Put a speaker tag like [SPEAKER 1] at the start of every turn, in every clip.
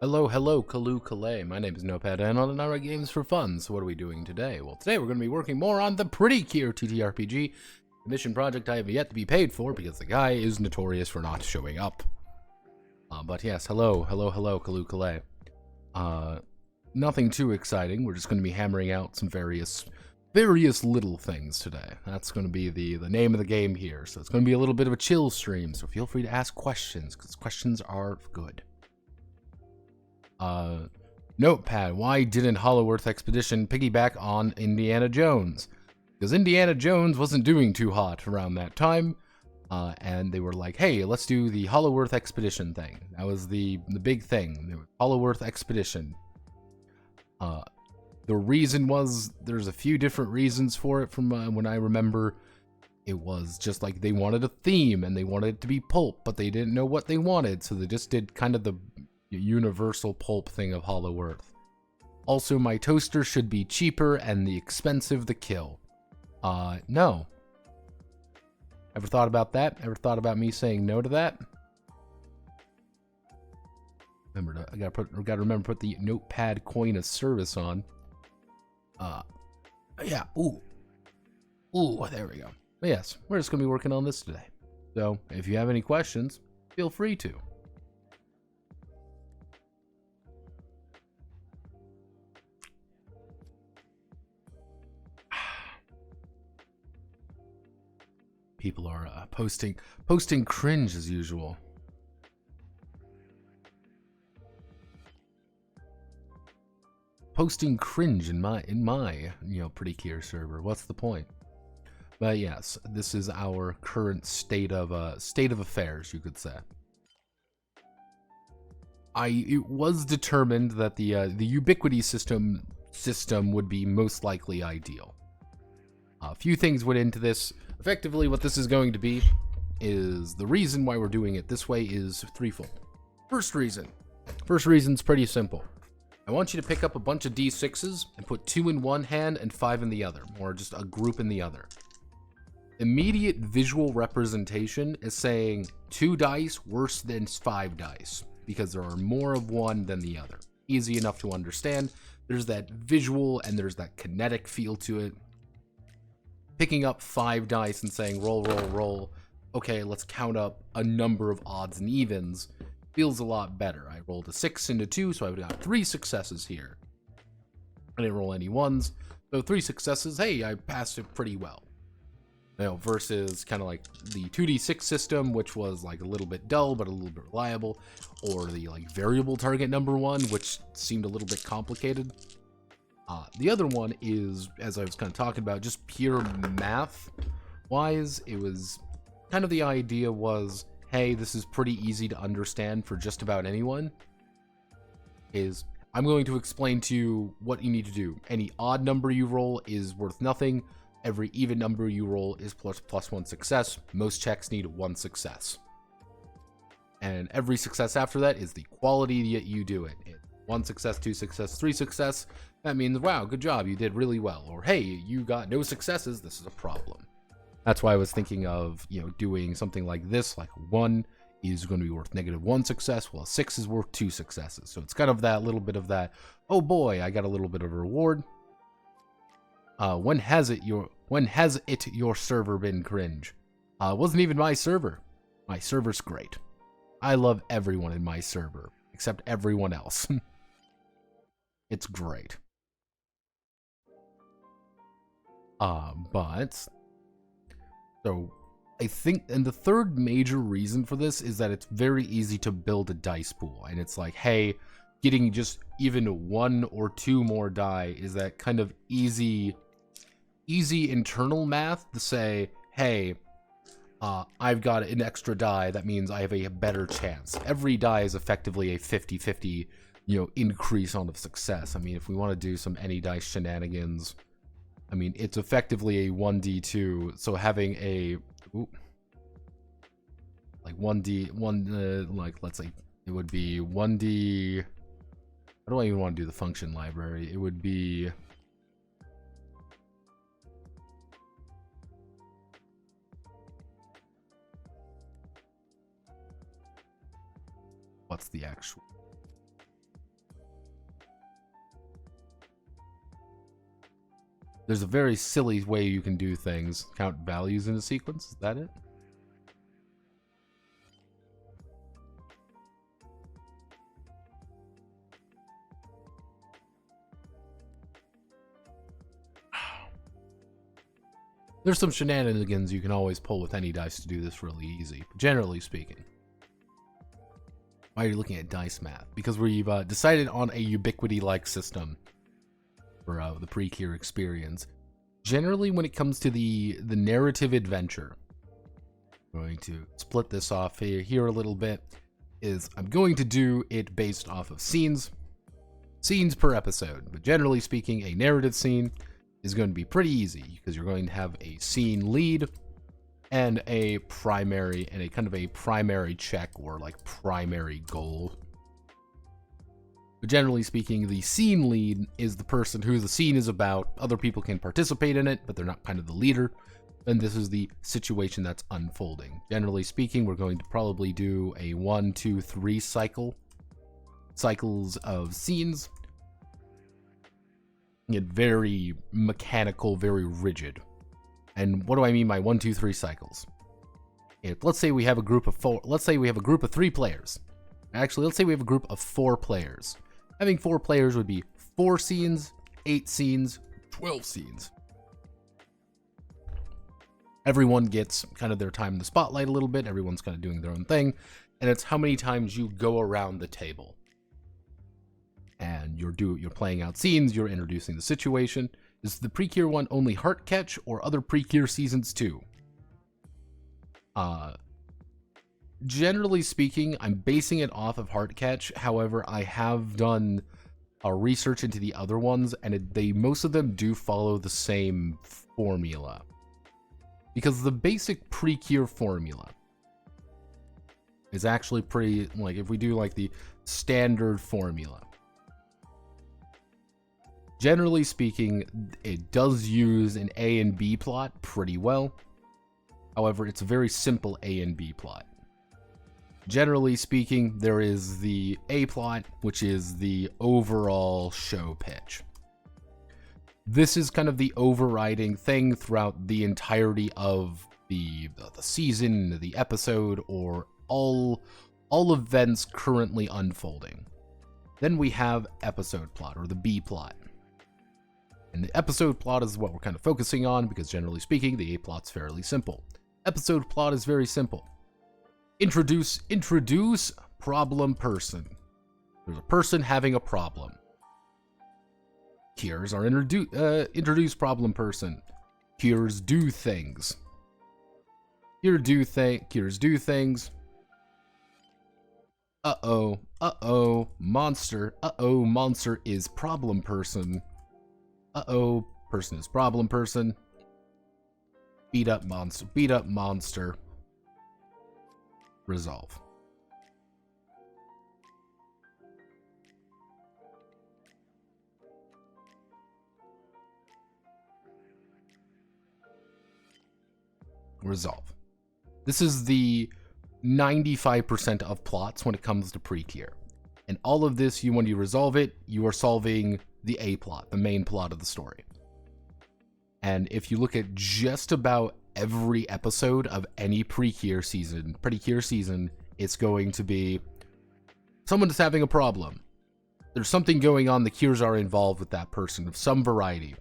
[SPEAKER 1] Hello, hello, Kalu Kalay. My name is Notepad, and on Anara Games for Fun. So what are we doing today? Well, today we're going to be working more on the pretty Cure TTRPG, a mission project I have yet to be paid for because the guy is notorious for not showing up. But yes, hello, Kalu Kalay. Nothing too exciting. We're just going to be hammering out some various little things today. That's going to be the name of the game here. So it's going to be a little bit of a chill stream. So feel free to ask questions because questions are good. Notepad, why didn't Hollow Earth Expedition piggyback on Indiana Jones? Because Indiana Jones wasn't doing too hot around that time, and they were like, hey, let's do the Hollow Earth Expedition thing. That was the big thing, Hollow Earth Expedition. The reason was, there's a few different reasons for it from when I remember. It was just like they wanted a theme, and they wanted it to be pulp, but they didn't know what they wanted, so they just did kind of the universal pulp thing of Hollow Earth. Also, my toaster should be cheaper and the expensive the kill. No. Ever thought about that? Ever thought about me saying no to that? Remember, I gotta remember to put the Notepad coin of service on. Yeah. Ooh, there we go. But yes, we're just gonna be working on this today. So, if you have any questions, feel free to. People are posting cringe as usual. Posting cringe in my pretty Cure server. What's the point? But yes, this is our current state of affairs, you could say. It was determined that the ubiquity system would be most likely ideal. A few things went into this. Effectively, what this is going to be is the reason why we're doing it this way is threefold. First reason's pretty simple. I want you to pick up a bunch of D6s and put 2 in one hand and 5 in the other, or just a group in the other. Immediate visual representation is saying 2 dice worse than 5 dice, because there are more of one than the other. Easy enough to understand. There's that visual and there's that kinetic feel to it. Picking up 5 dice and saying roll, roll, roll, okay, let's count up a number of odds and evens, feels a lot better. I rolled a 6 into 2, so I've got 3 successes here. I didn't roll any 1s, so 3 successes, hey, I passed it pretty well. Versus kind of like the 2d6 system, which was like a little bit dull, but a little bit reliable, or the like variable target number one, which seemed a little bit complicated. The other one is, as I was kind of talking about, just pure math-wise, it was kind of the idea was, hey, this is pretty easy to understand for just about anyone. I'm going to explain to you what you need to do. Any odd number you roll is worth nothing. Every even number you roll is plus 1 success. Most checks need 1 success. And every success after that is the quality that you do it. 1 success, 2 success, 3 success. That means, wow, good job, you did really well. Or, hey, you got no successes, this is a problem. That's why I was thinking of, doing something like this, like 1 is going to be worth -1 success, while 6 is worth 2 successes. So it's kind of that little bit of that, oh boy, I got a little bit of a reward. When has your server been cringe? It wasn't even my server. My server's great. I love everyone in my server, except everyone else. It's great. So I think, and the third major reason for this is that it's very easy to build a dice pool, and it's like, hey, getting just even 1 or 2 more die is that kind of easy internal math to say, hey, I've got an extra die, that means I have a better chance. Every die is effectively a 50-50, increase on of success. I mean, if we want to do some any dice shenanigans, I mean, it's effectively a 1d2, so having a, like 1d, like, let's say, it would be 1d, I don't even want to do the function library, it would be, what's the actual, There's a very silly way you can do things. Count values in a sequence. Is that it? There's some shenanigans you can always pull with any dice to do this really easy, generally speaking. Why are you looking at dice math? Because we've decided on a ubiquity-like system for the pre-Cure experience. Generally, when it comes to the narrative adventure, I'm going to split this off here a little bit, is I'm going to do it based off of scenes per episode. But generally speaking, a narrative scene is going to be pretty easy because you're going to have a scene lead and a primary and a kind of a primary check or like primary goal. But generally speaking, the scene lead is the person who the scene is about. Other people can participate in it, but they're not kind of the leader. And this is the situation that's unfolding. Generally speaking, we're going to probably do a 1, 2, 3 cycles of scenes. Get very mechanical, very rigid. And what do I mean by 1, 2, 3 cycles? Let's say we have a group of 4. Let's say we have a group of 3 players. Actually, let's say we have a group of 4 players. Having 4 players would be 4 scenes, 8 scenes, 12 scenes. Everyone gets kind of their time in the spotlight a little bit. Everyone's kind of doing their own thing. And it's how many times you go around the table. And you're playing out scenes, you're introducing the situation. Is the pre-Cure one only Heartcatch or other pre-Cure seasons too? Generally speaking, I'm basing it off of Heartcatch. However, I have done research into the other ones, and most of them do follow the same formula. Because the basic pre-Cure formula is actually pretty, like, if we do like the standard formula. Generally speaking, it does use an A and B plot pretty well. However, it's a very simple A and B plot. Generally speaking, there is the A plot, which is the overall show pitch. This is kind of the overriding thing throughout the entirety of the season, the episode, or all events currently unfolding. Then we have episode plot, or the B plot. And the episode plot is what we're kind of focusing on, because generally speaking, the A plot's fairly simple. Episode plot is very simple. Introduce problem person. There's a person having a problem. Cures are introduce problem person. Cures do things. Cures do things. Monster. Monster is problem person. Person is problem person. Beat up monster. Resolve. Resolve. This is the 95% of plots when it comes to pre-Cure. And all of this, when you resolve it, you are solving the A plot, the main plot of the story. And if you look at just about every episode of any pre-Cure season, it's going to be someone is having a problem. There's something going on, the Cures are involved with that person of some variety.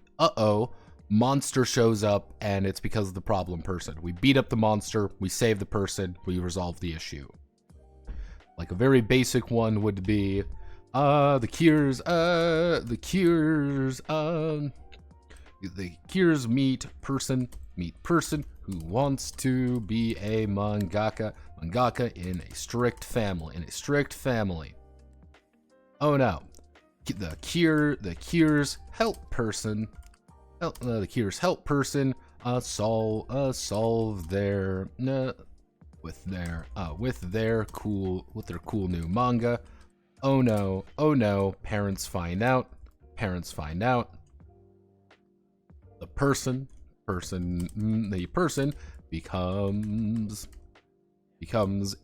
[SPEAKER 1] Monster shows up, and it's because of the problem person. We beat up the monster, we save the person, we resolve the issue. Like a very basic one would be, the Cures meet person who wants to be a mangaka in a strict family. Oh no. The Cures help person solve their with their cool new manga. Oh no, parents find out. The person becomes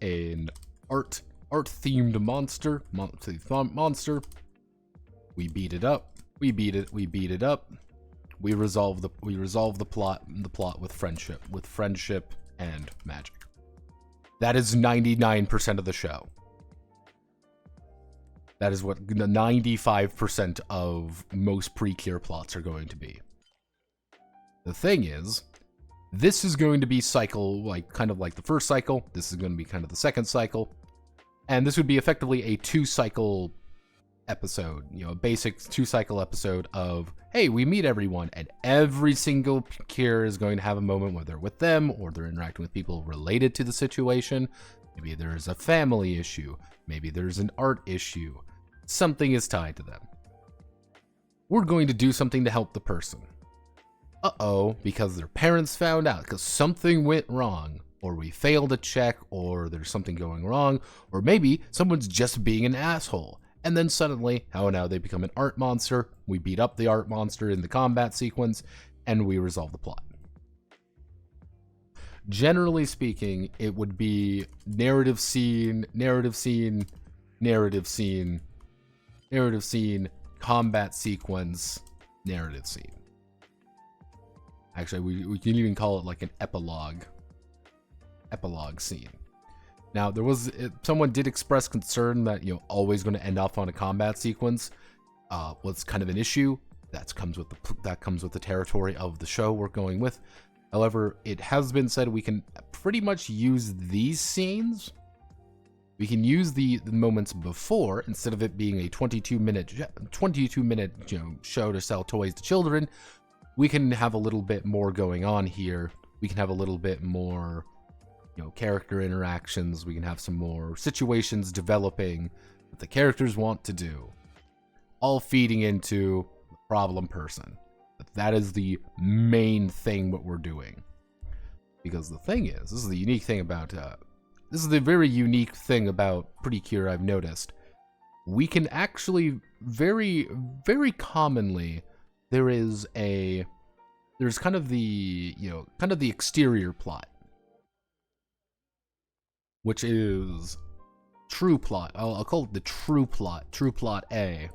[SPEAKER 1] an art themed monster. We beat it up. we resolve the plot with friendship and magic. That is 99% of the show. That is what 95% of most pre-Cure plots are going to be. The thing is, this is going to be cycle, like kind of like the first cycle. This is going to be kind of the second cycle. And this would be effectively a 2-cycle episode, you know, a basic 2-cycle episode of, hey, we meet everyone, and every single Cure is going to have a moment where they're with them, or they're interacting with people related to the situation. Maybe there's a family issue. Maybe there's an art issue. Something is tied to them. We're going to do something to help the person. Uh-oh, because their parents found out, because something went wrong, or we failed a check, or there's something going wrong, or maybe someone's just being an asshole. And then suddenly, oh no, they become an art monster, we beat up the art monster in the combat sequence, and we resolve the plot. Generally speaking, it would be narrative scene, combat sequence, narrative scene. Actually, we can even call it like an epilogue scene. Now, someone did express concern that, you know, always going to end off on a combat sequence was kind of an issue. That comes with the territory of the show we're going with. However, it has been said we can pretty much use these scenes. We can use the moments before, instead of it being a 22-minute show to sell toys to children. We can have a little bit more going on here. We can have a little bit more, you know, character interactions. We can have some more situations developing that the characters want to do, all feeding into the problem person. But that is the main thing what we're doing. Because the thing is, this is the unique thing about, this is the very unique thing about Pretty-Cure I've noticed. We can actually very, very commonly, there's kind of the, you know, kind of the exterior plot, which is true plot. I'll call it the true plot A,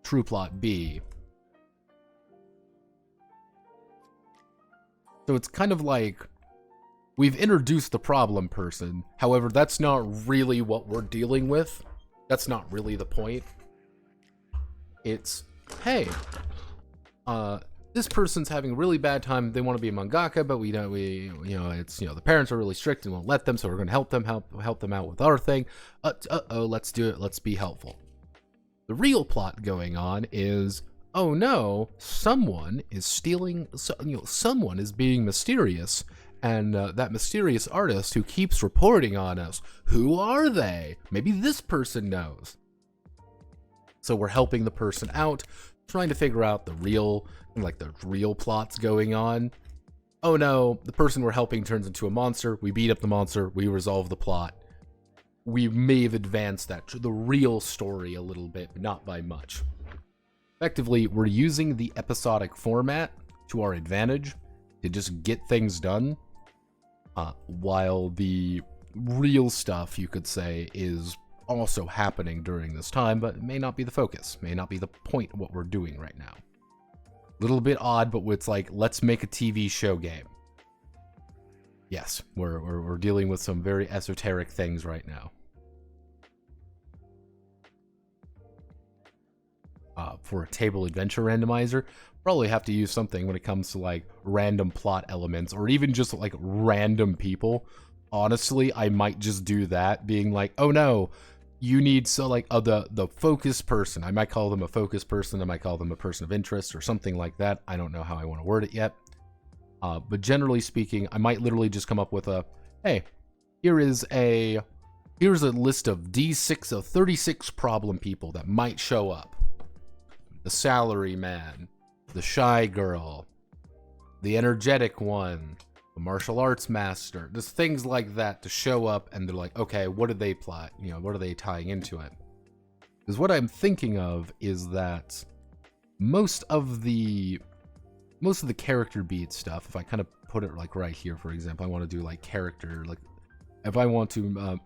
[SPEAKER 1] true plot B. So it's kind of like we've introduced the problem person. However, that's not really what we're dealing with. That's not really the point. It's, hey, this person's having a really bad time. They want to be a mangaka, but the parents are really strict and won't let them, so we're going to help them out with our thing. Let's do it. Let's be helpful. The real plot going on is, oh no, someone is stealing, someone is being mysterious, and that mysterious artist who keeps reporting on us, who are they? Maybe this person knows. So we're helping the person out, trying to figure out the real plots going on. Oh no, the person we're helping turns into a monster. We beat up the monster. We resolve the plot. We may have advanced the real story a little bit, but not by much. Effectively, we're using the episodic format to our advantage to just get things done, while the real stuff, you could say, is also happening during this time, but it may not be the focus, may not be the point of what we're doing right now. Little bit odd, but it's like, let's make a TV show game. Yes, we're dealing with some very esoteric things right now. For a table adventure randomizer, probably have to use something when it comes to like random plot elements, or even just like random people. Honestly, I might just do that, being like, oh no, you need the focus person. I might call them a focus person. I might call them a person of interest or something like that. I don't know how I want to word it yet. But generally speaking, I might literally just come up with hey, here's a list of D6 of 36 problem people that might show up. The salary man, the shy girl, the energetic one, the martial arts master, just things like that to show up, and they're like, okay, what did they plot? You know, what are they tying into it? Because what I'm thinking of is that most of the character beat stuff, if I kind of put it like right here, for example, I want to do like character, like if I want to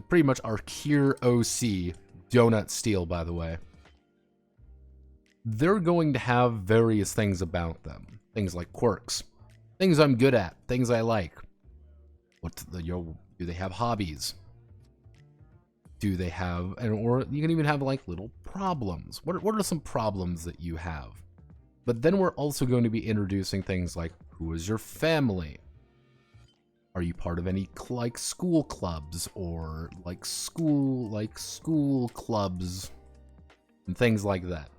[SPEAKER 1] pretty much our Cure OC, Donut Steel, by the way. they're going to have various things about them. Things like quirks, things I'm good at, things I like. Do they have hobbies? Do they have, or you can even have like little problems. What are some problems that you have? But then we're also going to be introducing things like, who is your family? Are you part of any like school clubs or like school clubs and things like that?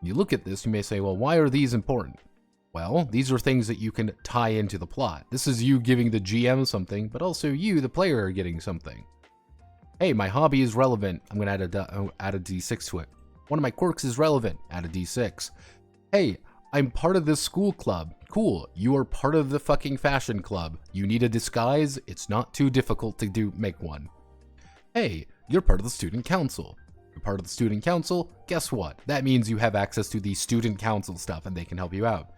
[SPEAKER 1] You look at this, you may say, well, why are these important? Well, these are things that you can tie into the plot. This is you giving the GM something, but also you, the player, are getting something. Hey, my hobby is relevant. I'm going to add a D6 to it. One of my quirks is relevant. Add a D6. Hey, I'm part of this school club. Cool. You are part of the fucking fashion club. You need a disguise? It's not too difficult to make one. Hey, you're part of the student council. You're part of the student council? Guess what? That means you have access to the student council stuff and they can help you out.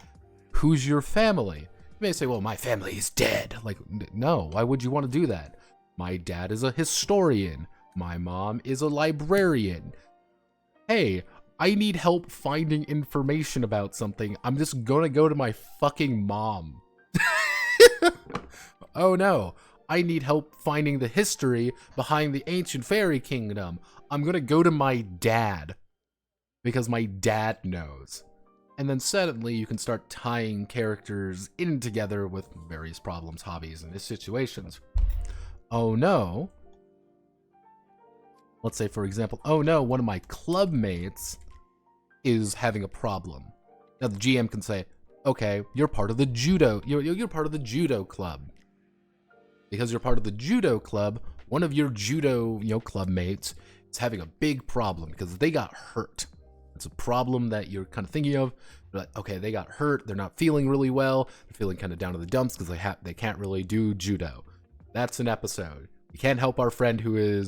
[SPEAKER 1] Who's your family? You may say, well, my family is dead. Like, no, why would you want to do that? My dad is a historian. My mom is a librarian. Hey, I need help finding information about something. I'm just gonna go to my fucking mom. Oh no, I need help finding the history behind the ancient fairy kingdom. I'm gonna go to my dad. Because my dad knows. And then suddenly you can start tying characters in together with various problems, hobbies, and situations. Oh no. Let's say, for example, oh no, one of my club mates is having a problem. Now the GM can say, okay, you're part of the judo, you're part of the judo club. Because you're part of the judo club, one of your judo, club mates is having a big problem because they got hurt. It's a problem that you're kind of thinking of. Like, okay, they got hurt. They're not feeling really well. They're feeling kind of down to the dumps because they can't really do judo. That's an episode. We can't help our friend who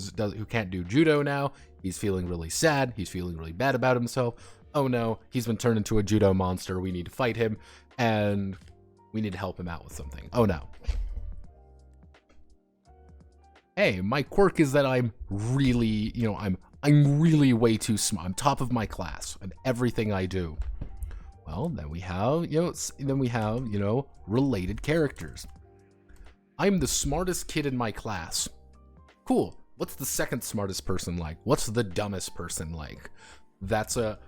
[SPEAKER 1] can't do judo now. He's feeling really sad. He's feeling really bad about himself. Oh no, he's been turned into a judo monster. We need to fight him, and we need to help him out with something. Oh no. Hey, my quirk is that I'm really, I'm really way too smart. I'm top of my class in everything I do. Well, then we have, related characters. I'm the smartest kid in my class. Cool. What's the second smartest person like? What's the dumbest person like? That's a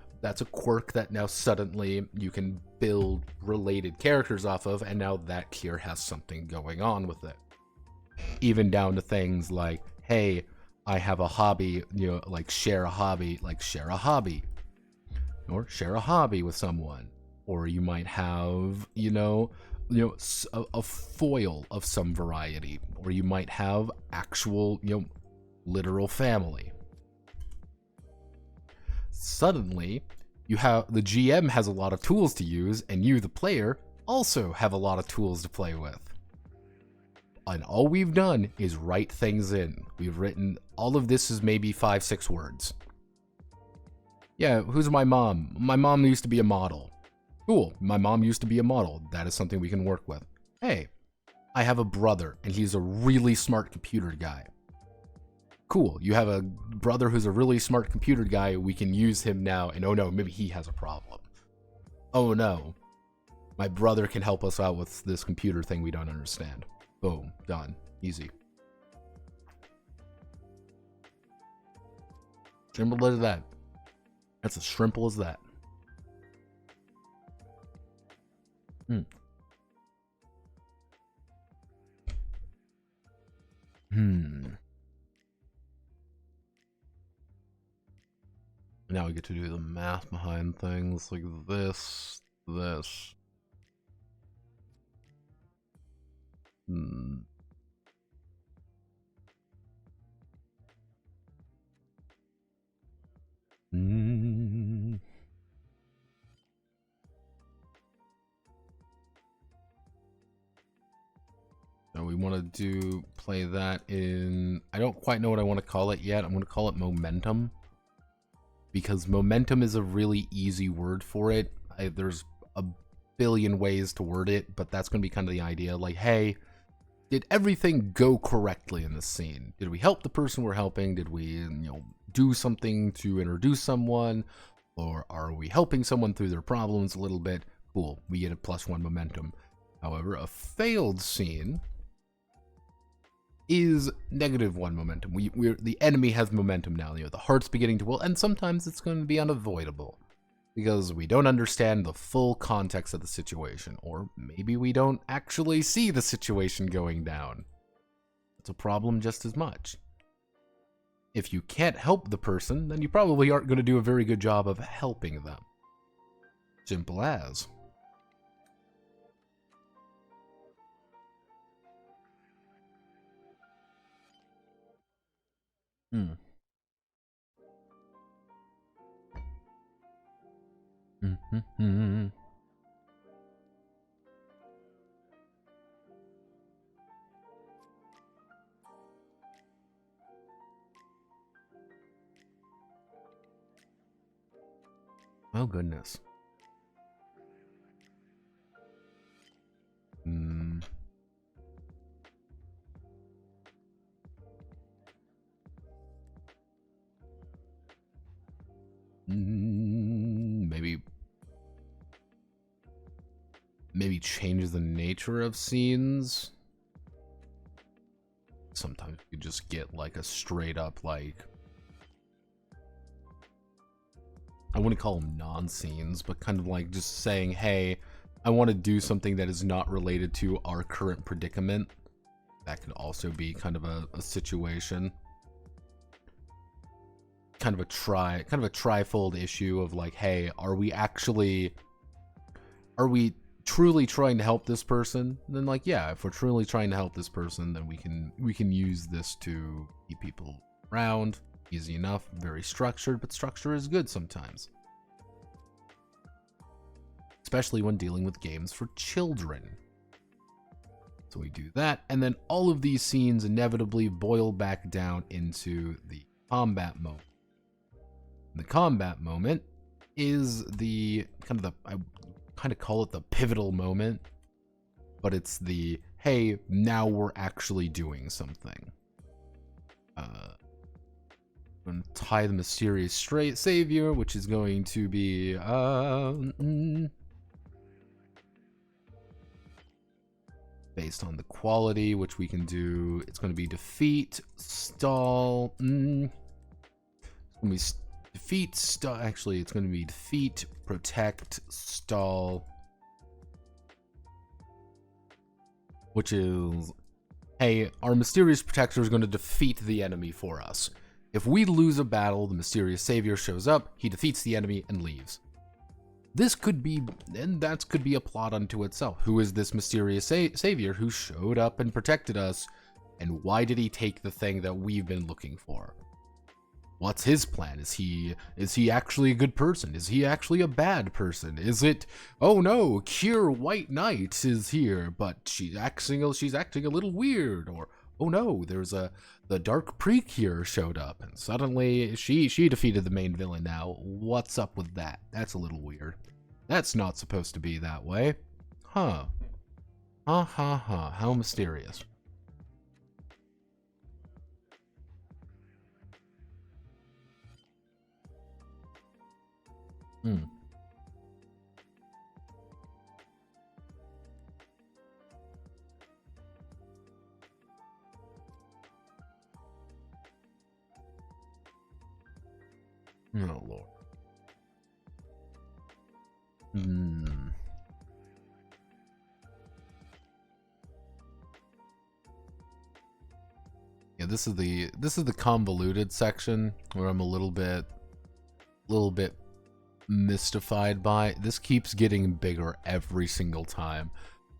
[SPEAKER 1] quirk that now suddenly you can build related characters off of, and now that Cure has something going on with it. Even down to things like, hey, I have a hobby, like share a hobby. Or share a hobby with someone. Or you might have, a foil of some variety. Or you might have actual, literal family. Suddenly, the GM has a lot of tools to use, and you, the player, also have a lot of tools to play with. And all we've done is write things in. We've written, all of this is maybe 5-6 words. Yeah, who's my mom? My mom used to be a model. Cool, my mom used to be a model. That is something we can work with. Hey, I have a brother, and he's a really smart computer guy. Cool, you have a brother who's a really smart computer guy. We can use him now, and oh no, maybe he has a problem. Oh no, my brother can help us out with this computer thing we don't understand. Boom, done. Easy. Simple as that. That's as simple as that. Now we get to do the math behind things like this. Now we want to play that in, I don't quite know what I want to call it yet. I'm going to call it momentum. Because momentum is a really easy word for it. There's a billion ways to word it, but that's going to be kind of the idea. Like, hey, did everything go correctly in this scene? Did we help the person we're helping? Did we, do something to introduce someone? Or are we helping someone through their problems a little bit? Cool, we get a +1 momentum. However, a failed scene is -1 momentum. The enemy has momentum now. The heart's beginning to will, and sometimes it's going to be unavoidable because we don't understand the full context of the situation, or maybe we don't actually see the situation going down. It's a problem just as much. If you can't help the person, then you probably aren't going to do a very good job of helping them. Simple as. Oh, goodness. Maybe change the nature of scenes. Sometimes you just get like a straight up like, I wouldn't call them non-scenes, but kind of like just saying, hey, I want to do something that is not related to our current predicament. That could also be kind of a situation. Kind of a trifold issue of like, hey, are we truly trying to help this person? And then like, yeah, if we're truly trying to help this person, then we can use this to keep people around. Easy enough, very structured, but structure is good sometimes. Especially when dealing with games for children. So we do that, and then all of these scenes inevitably boil back down into the combat moment. The combat moment is I kind of call it the pivotal moment, but it's the, hey, now we're actually doing something. I'm going to tie the mysterious savior, which is going to be based on the quality, which we can do. It's going to be defeat, stall. It's going to be defeat, stall. Actually, it's going to be defeat, protect, stall, which is, hey, our mysterious protector is going to defeat the enemy for us. If we lose a battle, the mysterious savior shows up, he defeats the enemy, and leaves. This could be, and that could be a plot unto itself. Who is this mysterious savior who showed up and protected us, and why did he take the thing that we've been looking for? What's his plan? Is he actually a good person? Is he actually a bad person? Is it, oh no, Cure White Knight is here, but she's acting a little weird, or oh no, the Dark Precure showed up, and suddenly she defeated the main villain now. What's up with that? That's a little weird. That's not supposed to be that way. Huh. How mysterious. Oh, Lord. Yeah, this is the convoluted section where I'm a little bit mystified by. This keeps getting bigger every single time.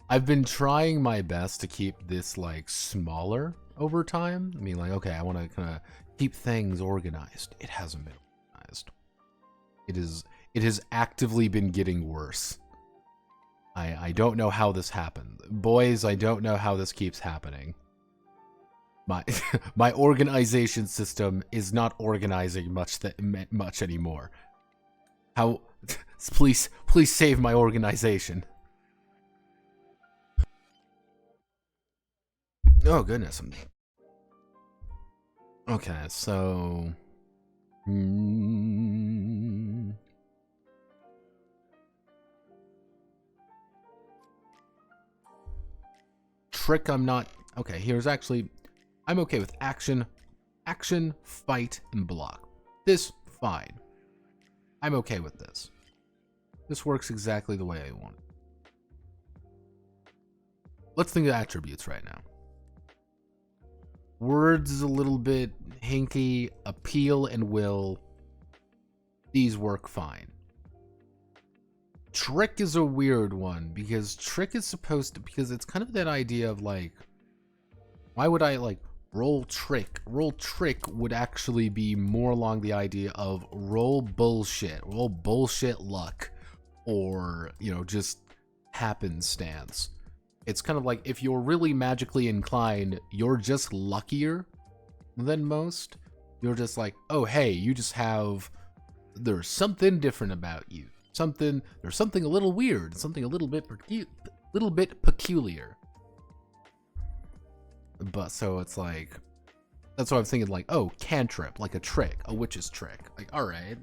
[SPEAKER 1] I've been trying my best to keep this like smaller over time. I mean, like, okay, I want to kind of keep things organized. It hasn't been organized. It has actively been getting worse. I don't know how this happened. Boys, I don't know how this keeps happening. My organization system is not organizing much anymore. How please save my organization. Oh goodness. Okay, so trick, I'm not okay. Here's actually, I'm okay with action, fight, and block. This fine. I'm okay with this. This works exactly the way I want it. Let's think of attributes right now. Words is a little bit hinky. Appeal and will, these work fine. Trick is a weird one because trick is supposed to, because it's kind of that idea of like, why would I like roll trick? Roll trick would actually be more along the idea of roll bullshit luck, or, you know, just happenstance. It's kind of like if you're really magically inclined, you're just luckier than most. You're just like, oh hey, you just have, there's something different about you. There's something a little weird, something a little bit peculiar. But so it's like, that's what I'm thinking, like, oh, cantrip, like a trick, a witch's trick. Like, all right,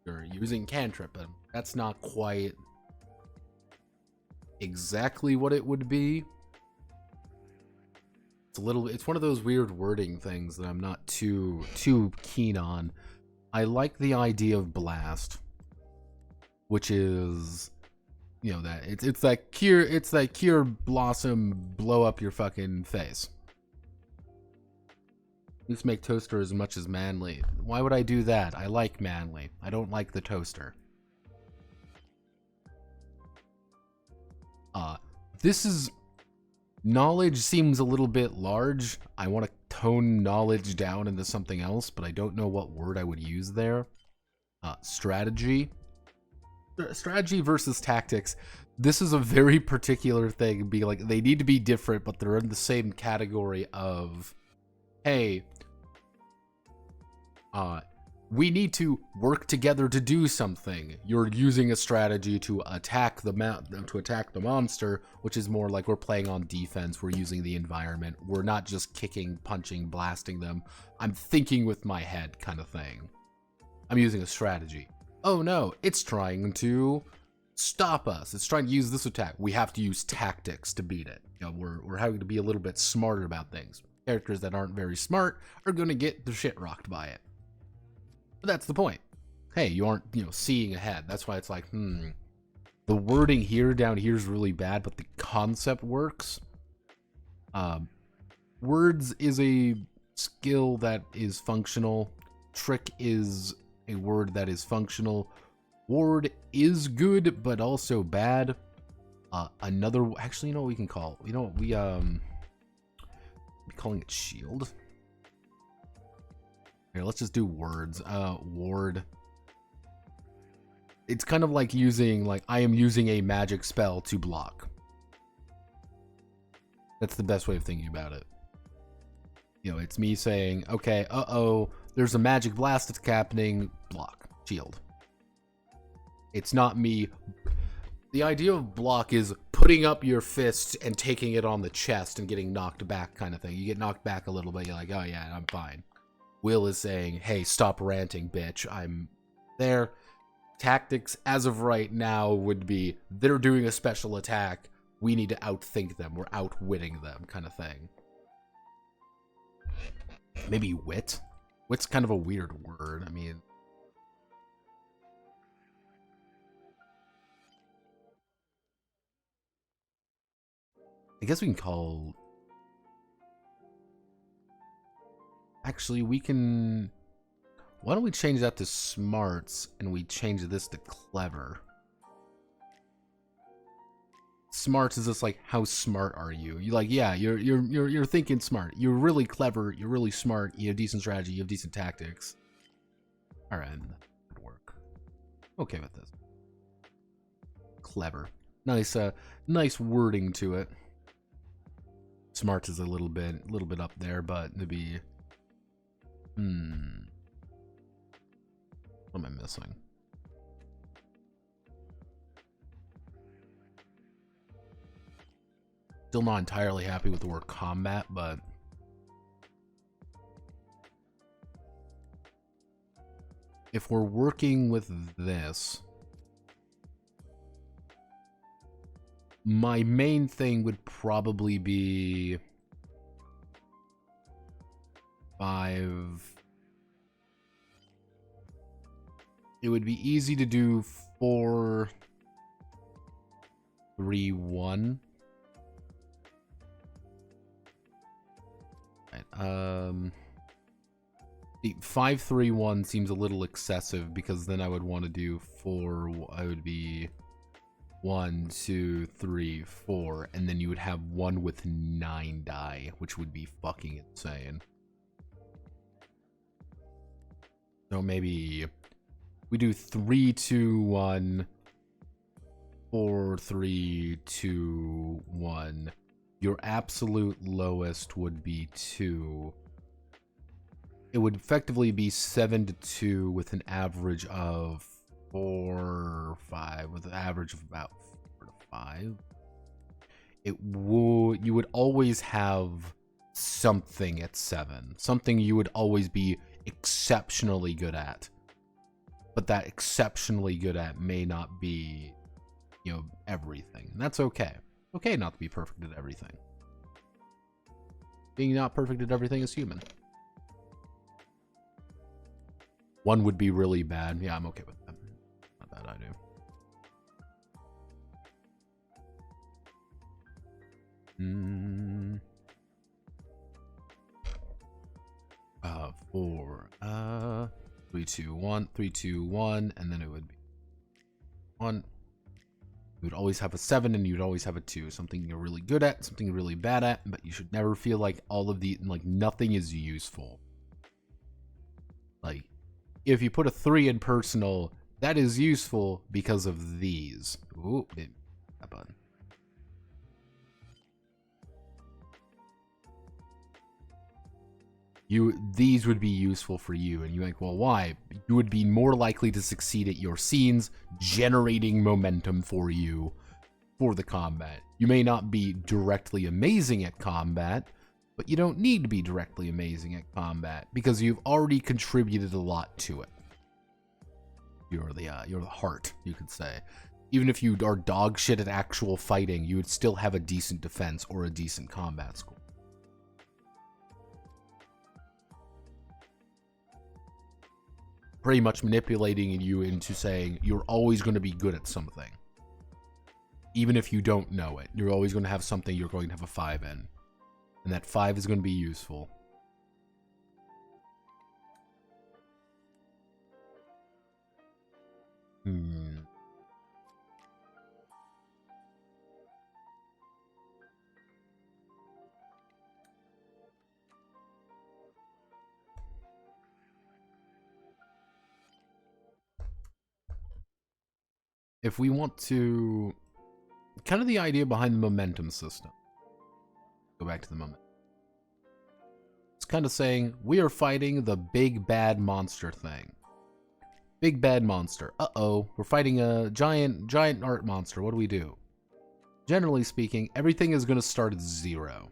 [SPEAKER 1] you're using cantrip, but that's not quite exactly what it would be. It's one of those weird wording things that I'm not too keen on. I like the idea of blast, which is, you know, that it's that cure blossom, blow up your fucking face. Just make toaster as much as manly. Why would I do that? I like manly. I don't like the toaster. This is, knowledge seems a little bit large. I want to tone knowledge down into something else, but I don't know what word I would use there. Strategy. Strategy versus tactics. This is a very particular thing. Be like, they need to be different, but they're in the same category of, hey, we need to work together to do something. You're using a strategy to attack the monster, which is more like we're playing on defense. We're using the environment. We're not just kicking, punching, blasting them. I'm thinking with my head, kind of thing. I'm using a strategy. Oh no, it's trying to stop us. It's trying to use this attack. We have to use tactics to beat it. You know, we're having to be a little bit smarter about things. Characters that aren't very smart are going to get their shit rocked by it. But that's the point. Hey, you aren't, you know, seeing ahead. That's why it's like, the wording down here is really bad, but the concept works. Words is a skill that is functional. Trick is a word that is functional. Ward is good, but also bad. Actually, you know what we can call? You know what we calling it shield. Here, let's just do words. Ward. It's kind of like using, like, I am using a magic spell to block. That's the best way of thinking about it. You know, it's me saying, okay, there's a magic blast that's happening, block, shield. It's not me. The idea of block is putting up your fist and taking it on the chest and getting knocked back kind of thing. You get knocked back a little bit, you're like, oh yeah, I'm fine. Will is saying, hey, stop ranting, bitch. I'm there. Tactics, as of right now, would be, they're doing a special attack. We need to outthink them. We're outwitting them, kind of thing. Maybe wit? Wit's kind of a weird word. I mean, I guess we can call... Actually, we can... Why don't we change that to smarts and we change this to clever? Smarts is just like, how smart are you? You like, yeah, you're thinking smart. You're really clever. You're really smart. You have decent strategy. You have decent tactics. All right, that would work. Okay with this. Clever. Nice, nice wording to it. Smarts is a little bit up there, but to be. What am I missing? Still not entirely happy with the word combat, but if we're working with this, my main thing would probably be 5. It would be easy to do 4, 3, 1. Right, the 5, 3, 1 seems a little excessive because then I would want to do 4. I would be 1, 2, 3, 4, and then you would have 1 with 9 die, which would be fucking insane. So maybe we do 3, 2, 1, 4, 3, 2, 1. Your absolute lowest would be 2. It would effectively be 7 to 2 with an average of 4, 5, with an average of about 4 to 5. You would always have something at 7. Something you would always be exceptionally good at. But that exceptionally good at may not be, you know, everything. And that's okay. Okay not to be perfect at everything. Being not perfect at everything is human. 1 would be really bad. Yeah, I'm okay with that. Not bad, I do. 4. 3, 2, 1. 3, 2, 1. And then it would be 1. You would always have a 7 and you'd always have a 2. Something you're really good at, something you're really bad at, but you should never feel like all of the, like, nothing is useful. Like, if you put a 3 in personal, that is useful because of these. Ooh, that button. These would be useful for you, and you're like, well, why? You would be more likely to succeed at your scenes, generating momentum for you for the combat. You may not be directly amazing at combat, but you don't need to be directly amazing at combat because you've already contributed a lot to it. You're the heart, you could say. Even if you are dog shit at actual fighting, you would still have a decent defense or a decent combat score. Pretty much manipulating you into saying you're always going to be good at something. Even if you don't know it, you're always going to have something you're going to have a 5 in. And that 5 is going to be useful. If we want to, kind of the idea behind the momentum system. Go back to the moment. It's kind of saying we are fighting the big bad monster thing. Big bad monster. Uh-oh, we're fighting a giant art monster. What do we do? Generally speaking, everything is going to start at 0.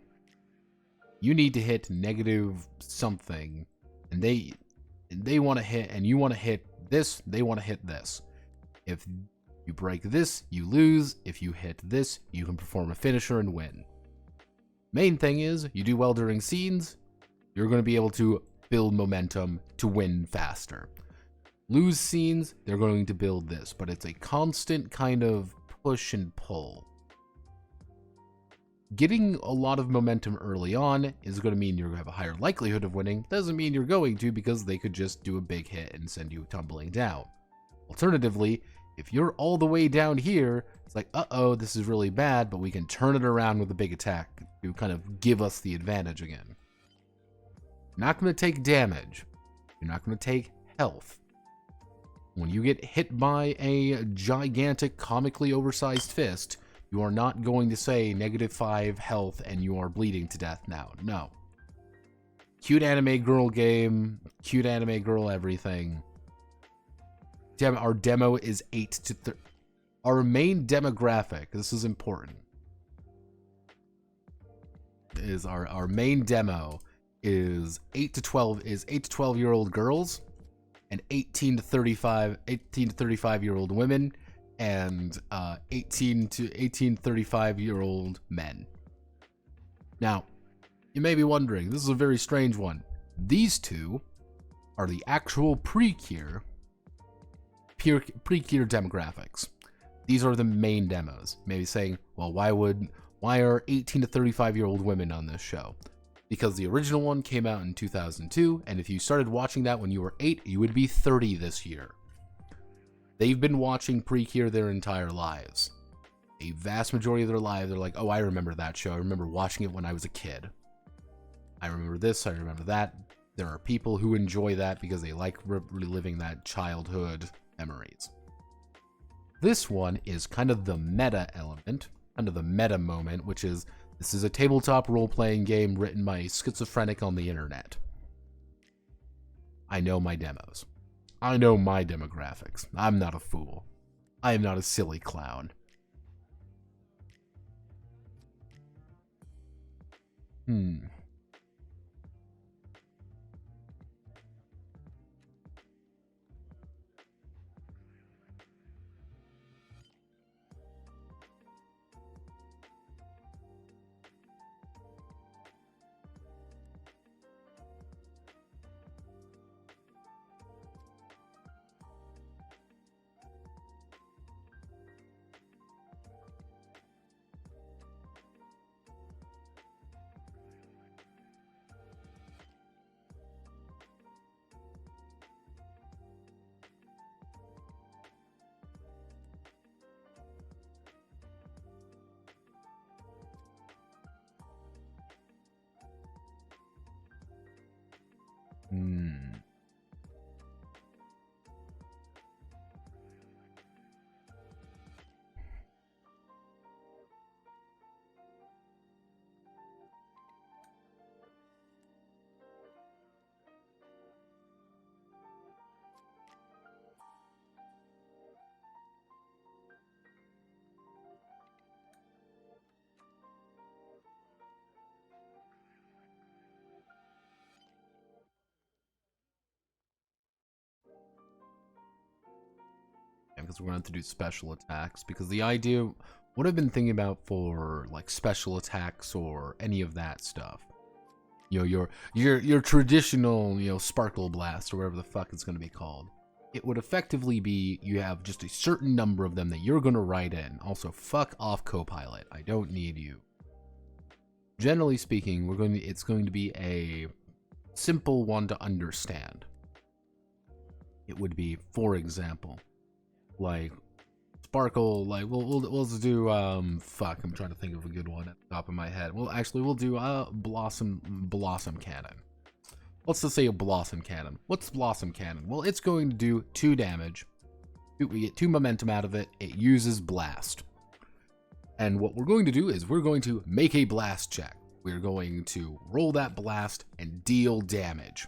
[SPEAKER 1] You need to hit negative something, and they want to hit, and you want to hit this, they want to hit this. If you break this, you lose. If you hit this, you can perform a finisher and win. Main thing is, you do well during scenes, you're going to be able to build momentum to win faster. Lose scenes, they're going to build this, but it's a constant kind of push and pull. Getting a lot of momentum early on is going to mean you're going to have a higher likelihood of winning. Doesn't mean you're going to, because they could just do a big hit and send you tumbling down. Alternatively, if you're all the way down here, it's like, uh-oh, this is really bad, but we can turn it around with a big attack to kind of give us the advantage again. You're not going to take damage. You're not going to take health. When you get hit by a gigantic, comically oversized fist, you are not going to say -5 health and you are bleeding to death now. No. Cute anime girl game, cute anime girl everything. Our demo is 8 to 30. Our main demographic, this is important, is our main demo is 8 to 12 year old girls and 18 to 35 year old women, and 18 to 35-year-old men. Now, you may be wondering, this is a very strange one. These two are the actual pre-cure demographics. These are the main demos. Maybe saying, well, why are 18 to 35-year-old women on this show? Because the original one came out in 2002, and if you started watching that when you were 8, you would be 30 this year. They've been watching Precure their entire lives. A vast majority of their lives, they're like, oh, I remember that show. I remember watching it when I was a kid. I remember this, I remember that. There are people who enjoy that because they like reliving that childhood memories. This one is kind of the meta element, kind of the meta moment, which is, this is a tabletop role-playing game written by a schizophrenic on the internet. I know my demos. I know my demographics. I'm not a fool. I am not a silly clown. Because we're going to have to do special attacks, because the idea, what I've been thinking about for like special attacks or any of that stuff, you know, your traditional, you know, sparkle blast or whatever the fuck it's going to be called, it would effectively be you have just a certain number of them that you're going to write in. Also, fuck off Copilot, I don't need you. Generally speaking, it's going to be a simple one to understand. It would be, for example, like sparkle, like we'll just do fuck, I'm trying to think of a good one at the top of my head. Well, actually we'll do blossom cannon. Let's just say a blossom cannon. What's blossom cannon? Well, it's going to do 2 damage. We get 2 momentum out of it. It uses blast. And what we're going to do is we're going to make a blast check. We're going to roll that blast and deal damage,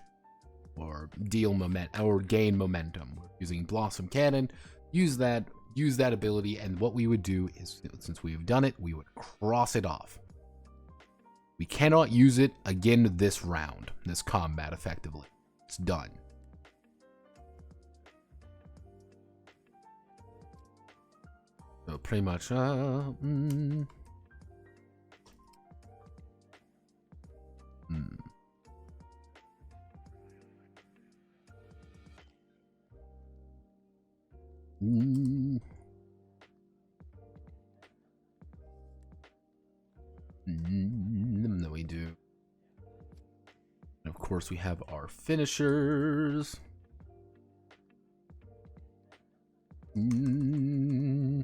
[SPEAKER 1] or gain momentum. We're using blossom cannon. Use that ability, and what we would do is, since we've done it, we would cross it off. We cannot use it again this round, this combat, effectively. It's done. So pretty much, then we do. And of course, we have our finishers. We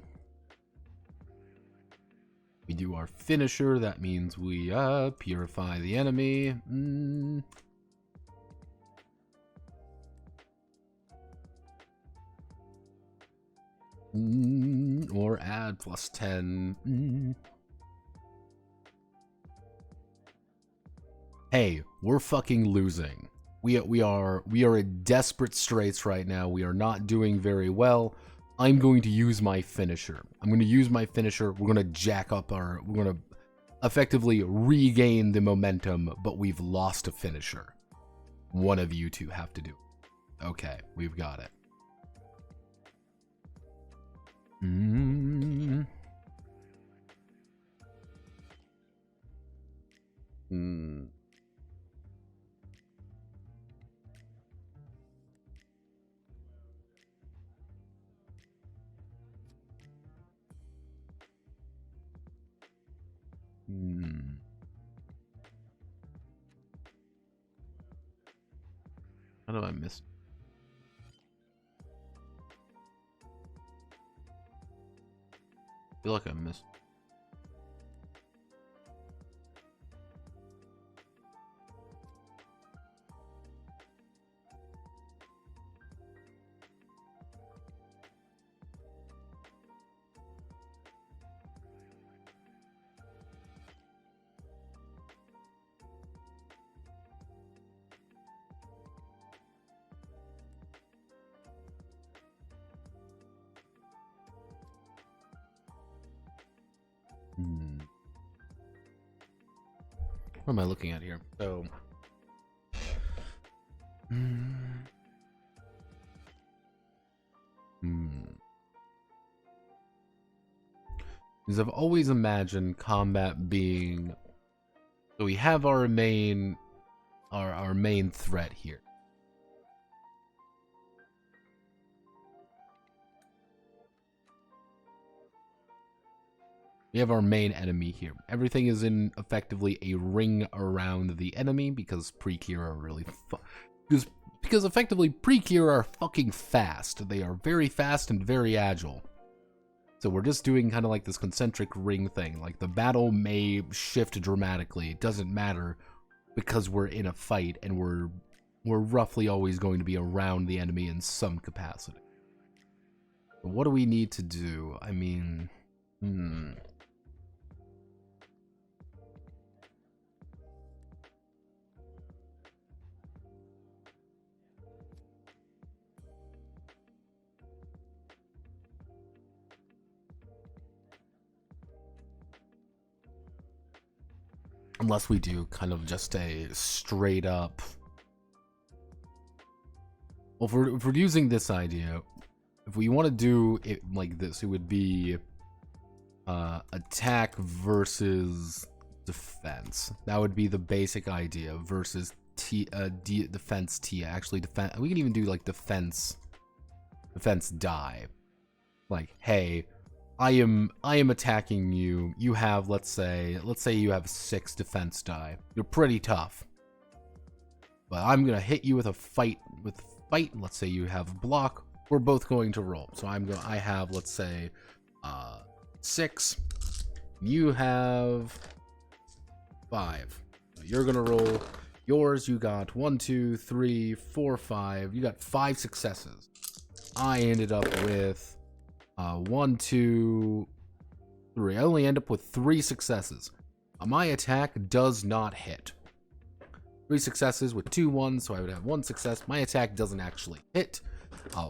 [SPEAKER 1] do our finisher. That means we purify the enemy. Or add +10. Hey, we're fucking losing. We are in desperate straits right now. We are not doing very well. I'm going to use my finisher. We're going to jack up we're going to effectively regain the momentum, but we've lost a finisher. One of you two have to do it. Okay, we've got it. Hmm. How do I miss? I feel like I missed. What am I looking at here? So, because I've always imagined combat being, so we have our main threat here. We have our main enemy here. Everything is in effectively a ring around the enemy because Precure are really because effectively Precure are fucking fast. They are very fast and very agile. So we're just doing kind of like this concentric ring thing. Like the battle may shift dramatically. It doesn't matter because we're in a fight and we're roughly always going to be around the enemy in some capacity. But what do we need to do? I mean, unless we do kind of just a straight up... Well, if we're using this idea, if we want to do it like this, it would be attack versus defense. That would be the basic idea versus defense T. Actually, defense. We can even do like defense die. Like, hey, I am attacking you. You have, let's say you have 6 defense die. You're pretty tough. But I'm gonna hit you with a fight. Let's say you have block. We're both going to roll. So I have, let's say, 6. You have 5. You're gonna roll yours. You got 1, 2, 3, 4, 5. You got 5 successes. I ended up with 1, 2, 3. I only end up with 3 successes. My attack does not hit. 3 successes with 2 1s, so I would have 1 success. My attack doesn't actually hit,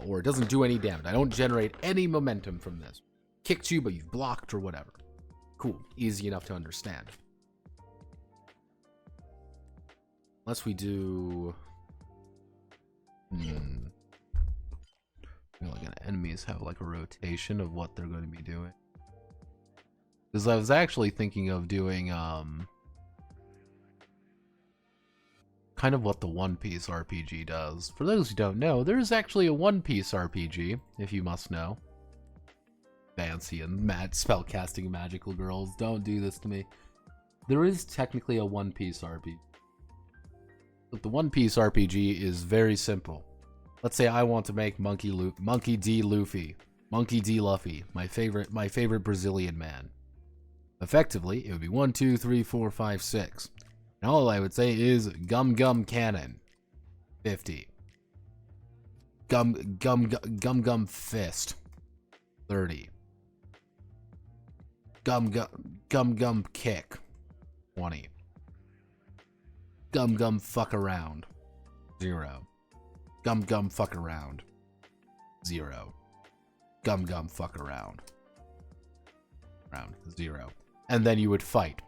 [SPEAKER 1] or it doesn't do any damage. I don't generate any momentum from this. Kicked you, but you've blocked or whatever. Cool. Easy enough to understand. Unless we do... Like enemies have like a rotation of what they're going to be doing. Because I was actually thinking of doing kind of what the One Piece RPG does. For those who don't know, there is actually a One Piece RPG, if you must know. Fancy and mad spellcasting magical girls, don't do this to me. There is technically a One Piece RPG. But the One Piece RPG is very simple. Let's say I want to make Monkey D. Luffy, my favorite Brazilian man. Effectively, it would be 1, 2, 3, 4, 5, 6. And all I would say is Gum Cannon, 50. Gum Fist, 30. Gum Kick, 20. Gum Fuck Around, 0. Gum Fuck Around, 0. Gum Fuck Around, 0. And then you would fight.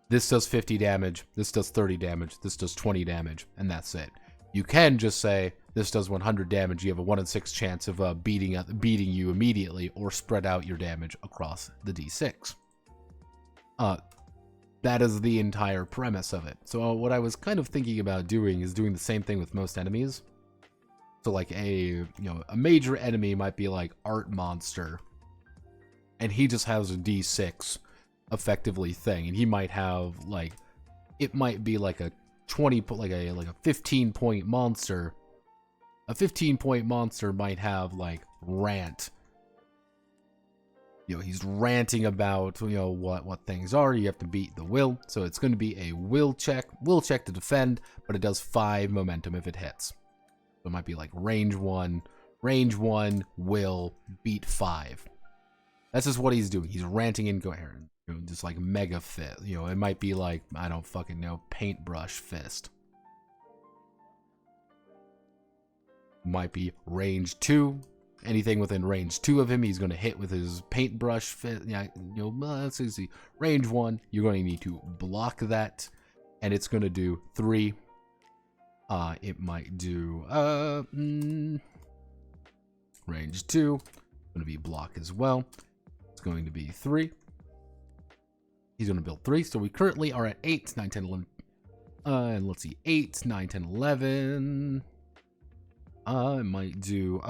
[SPEAKER 1] This does 50 damage, this does 30 damage, this does 20 damage, and that's it. You can just say, This does 100 damage. You have a 1 in 6 chance of beating you immediately, or spread out your damage across the d6. That is the entire premise of it. So what I was kind of thinking about doing is doing the same thing with most enemies. So like a major enemy might be like Art Monster, and he just has a d6 effectively thing, and he might have like, it might be like a 20, like a 15-point monster. A 15-point monster might have like rant. He's ranting about what things are. You have to beat the will, so it's going to be a will check to defend, but it does 5 momentum if it hits. So it might be like range 1, will, beat 5. That's just what he's doing. He's ranting incoherent, just like mega fit. It might be like, I don't fucking know, paintbrush fist. Might be range 2. Anything within range 2 of him, he's going to hit with his paintbrush fist. Yeah, let's see. Range 1, you're going to need to block that, and it's going to do 3. It might do range 2. Going to be block as well. It's going to be 3. He's going to build 3. So we currently are at 8, 9, 10, 11. And let's see, 8, 9, 10, 11. I might do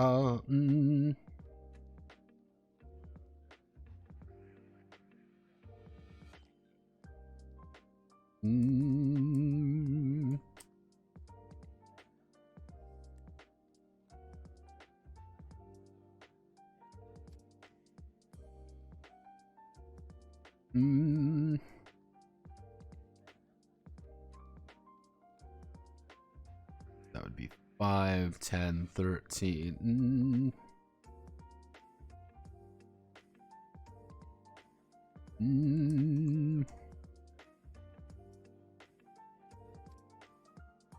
[SPEAKER 1] that would be 5, 10, 13.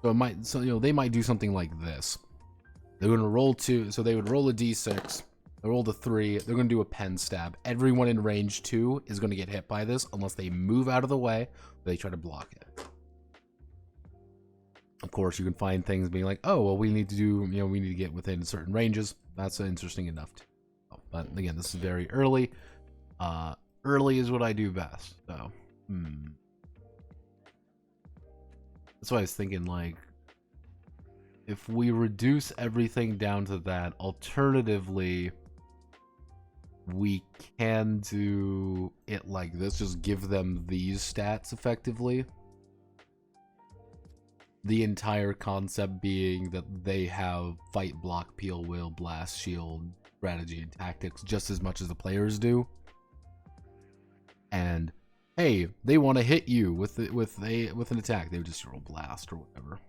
[SPEAKER 1] So it might, they might do something like this. They're going to roll 2, so they would roll a d6. They roll a 3. They're going to do a pen stab. Everyone in range 2 is going to get hit by this unless they move out of the way or they try to block it. Of course, you can find things being like, oh, well, we need to do, we need to get within certain ranges. That's interesting enough. But again, this is very early. Early is what I do best. So, that's why I was thinking, like, if we reduce everything down to that, alternatively, we can do it like this. Just give them these stats effectively. The entire concept being that they have fight, block, peel, will, blast, shield, strategy, and tactics just as much as the players do. And hey, they want to hit you with an attack, they would just roll blast or whatever.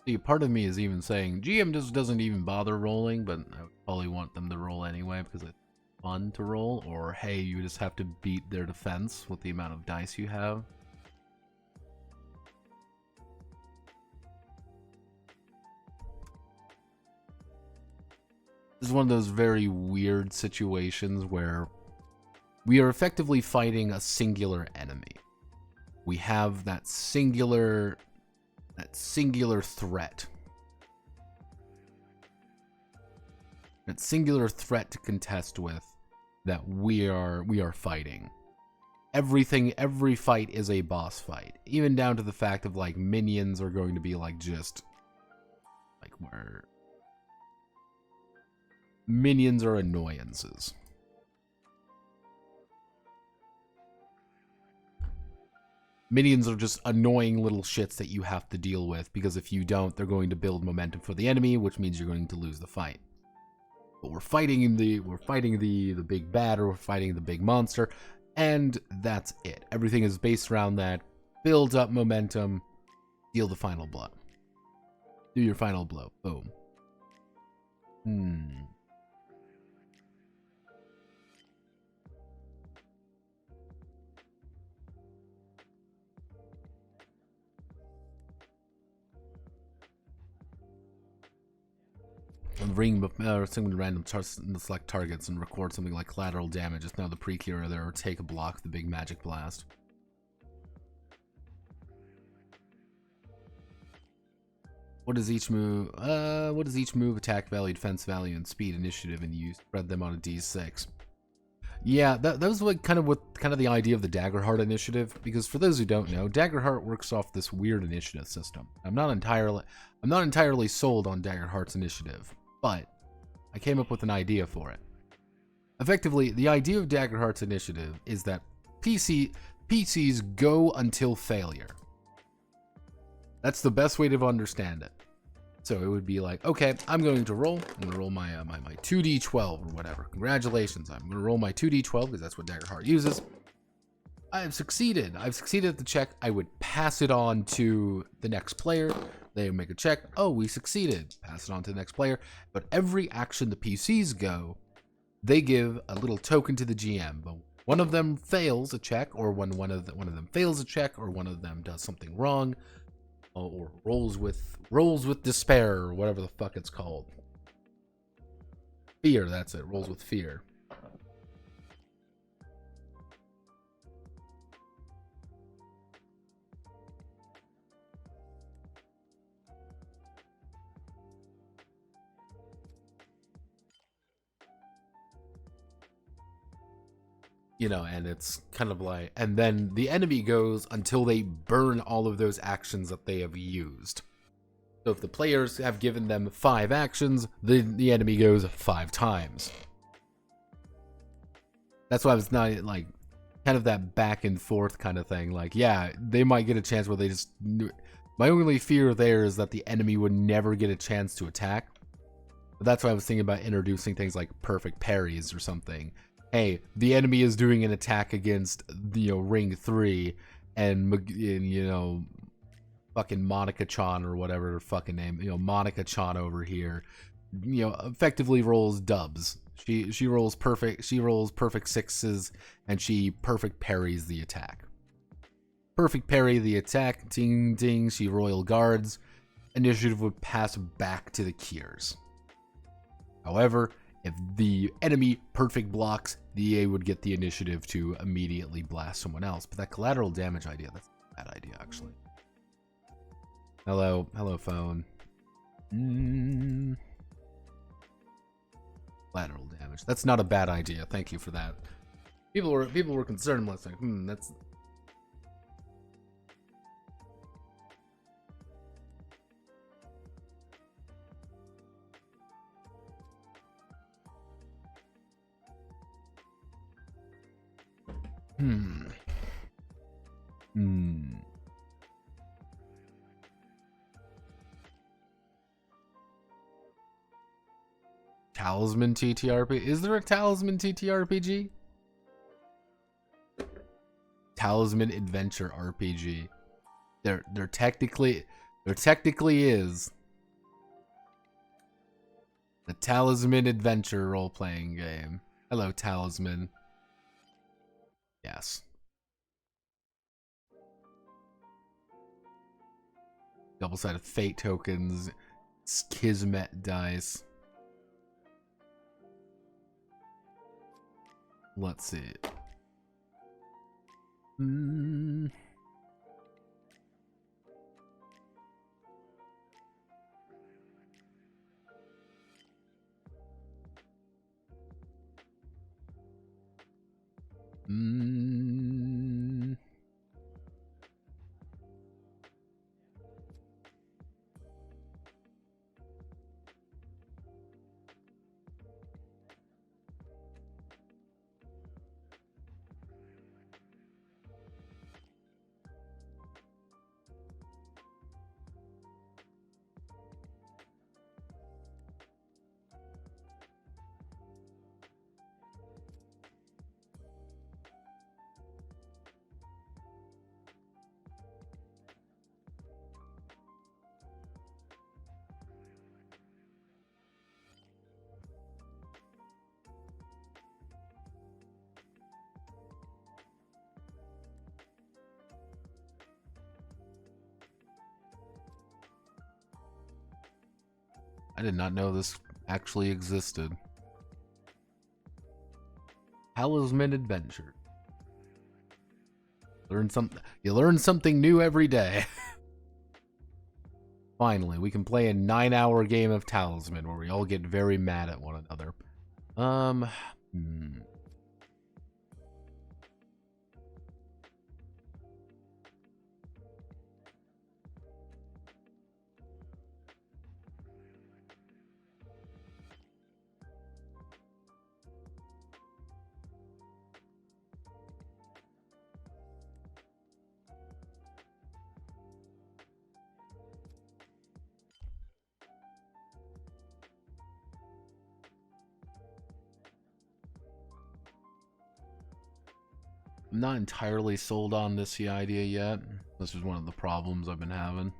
[SPEAKER 1] See, part of me is even saying GM just doesn't even bother rolling, but I would probably want them to roll anyway because it's fun to roll. Or hey, you just have to beat their defense with the amount of dice you have. This is one of those very weird situations where we are effectively fighting a singular enemy. We have that singular threat. That singular threat to contest with that we are fighting. Every fight is a boss fight. Even down to the fact of like minions are going to be like just like where minions are annoyances. Minions are just annoying little shits that you have to deal with, because if you don't, they're going to build momentum for the enemy, which means you're going to lose the fight. But we're fighting the big bad, or we're fighting the big monster, and that's it. Everything is based around that. Build up momentum, deal the final blow. Do your final blow. Boom. Ring something random select targets and record something like collateral damage. It's now the pre-cure there, or take a block the big magic blast. What is each move? What is each move? Attack value, defense value, and speed, initiative, and you spread them on a d6. Yeah, that was like kind of the idea of the Daggerheart initiative, because for those who don't know, Daggerheart works off this weird initiative system. I'm not entirely sold on Daggerheart's initiative, but I came up with an idea for it. Effectively, the idea of Daggerheart's initiative is that PCs go until failure. That's the best way to understand it. So it would be like, okay, I'm going to roll my 2d12 or whatever. Congratulations, I'm going to roll my 2d12 because that's what Daggerheart uses. I have succeeded. I've succeeded at the check. I would pass it on to the next player. They would make a check. Oh, we succeeded. Pass it on to the next player. But every action the PCs go, they give a little token to the GM. But one of them fails a check, or when one of them fails a check, or one of them does something wrong, or rolls with despair, or whatever the fuck it's called. Fear, that's it. Rolls with fear. You know, and it's kind of like, and then the enemy goes until they burn all of those actions that they have used. So if the players have given them 5 actions, the enemy goes 5 times. That's why it's not like kind of that back and forth kind of thing. Like, yeah, they might get a chance where they just... My only fear there is that the enemy would never get a chance to attack. But that's why I was thinking about introducing things like perfect parries or something. Hey, the enemy is doing an attack against, ring 3, and fucking Monica-chan or whatever her fucking name, Monica-chan over here, effectively rolls dubs. She rolls perfect 6s, and she perfect parries the attack. Perfect parry the attack, ding ding, she royal guards. Initiative would pass back to the Cures. However, if the enemy perfect blocks, the EA would get the initiative to immediately blast someone else. But that collateral damage idea, that's a bad idea, actually. Hello phone. Collateral damage. That's not a bad idea. Thank you for that. People were concerned. Like, that's... Talisman TTRPG? Is there a Talisman TTRPG? Talisman Adventure RPG. There technically is. The Talisman Adventure role-playing game. Hello, Talisman. Yes. Double-sided fate tokens. Kismet dice. Let's see. I did not know this actually existed. Talisman Adventure. You learn something new every day. Finally, we can play a 9-hour game of Talisman where we all get very mad at one another. I'm not entirely sold on this idea yet. This is one of the problems I've been having.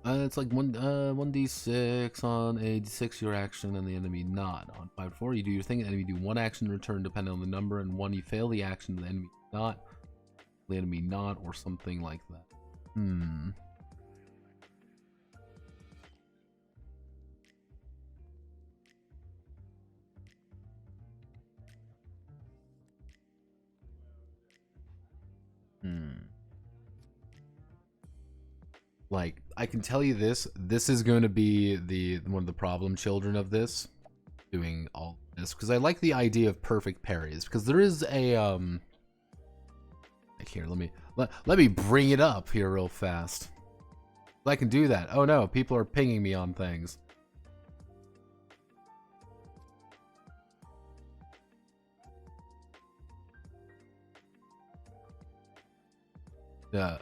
[SPEAKER 1] It's like 1d6 on a d6 your action and the enemy not. On 5-4 you do your thing, the enemy do one action return depending on the number, and one you fail the action, the enemy not, or something like that. Like, I can tell you this is going to be one of the problem children of this, doing all this, because I like the idea of perfect parries, because there is a like, here, let me bring it up here real fast. I can do that. Oh no, people are pinging me on things. Yeah.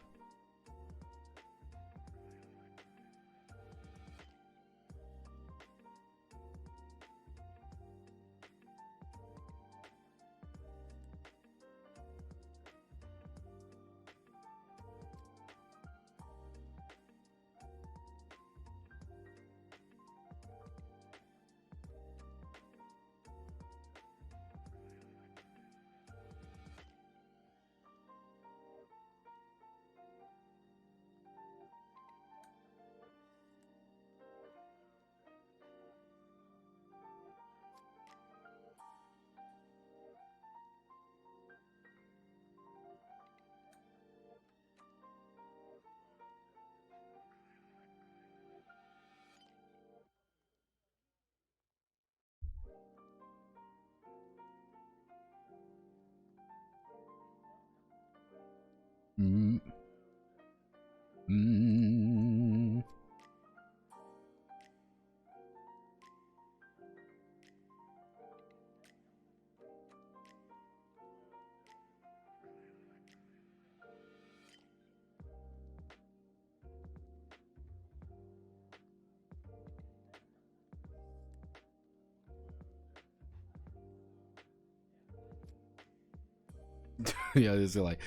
[SPEAKER 1] Yeah, it's like,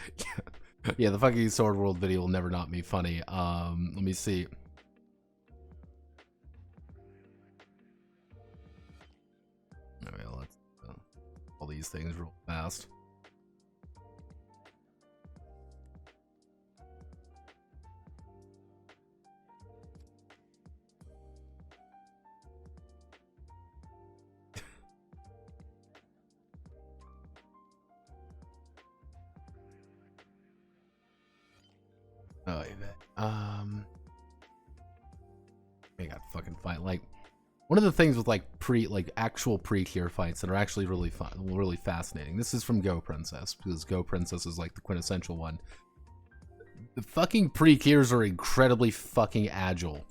[SPEAKER 1] yeah, the fucking Sword World video will never not be funny. Let me see. Okay, let's all these things real fast. Oh, I got fucking fight. Like, one of the things with like actual pre-cure fights that are actually really fun, really fascinating. This is from Go Princess, because Go Princess is like the quintessential one. The fucking pre-cures are incredibly fucking agile.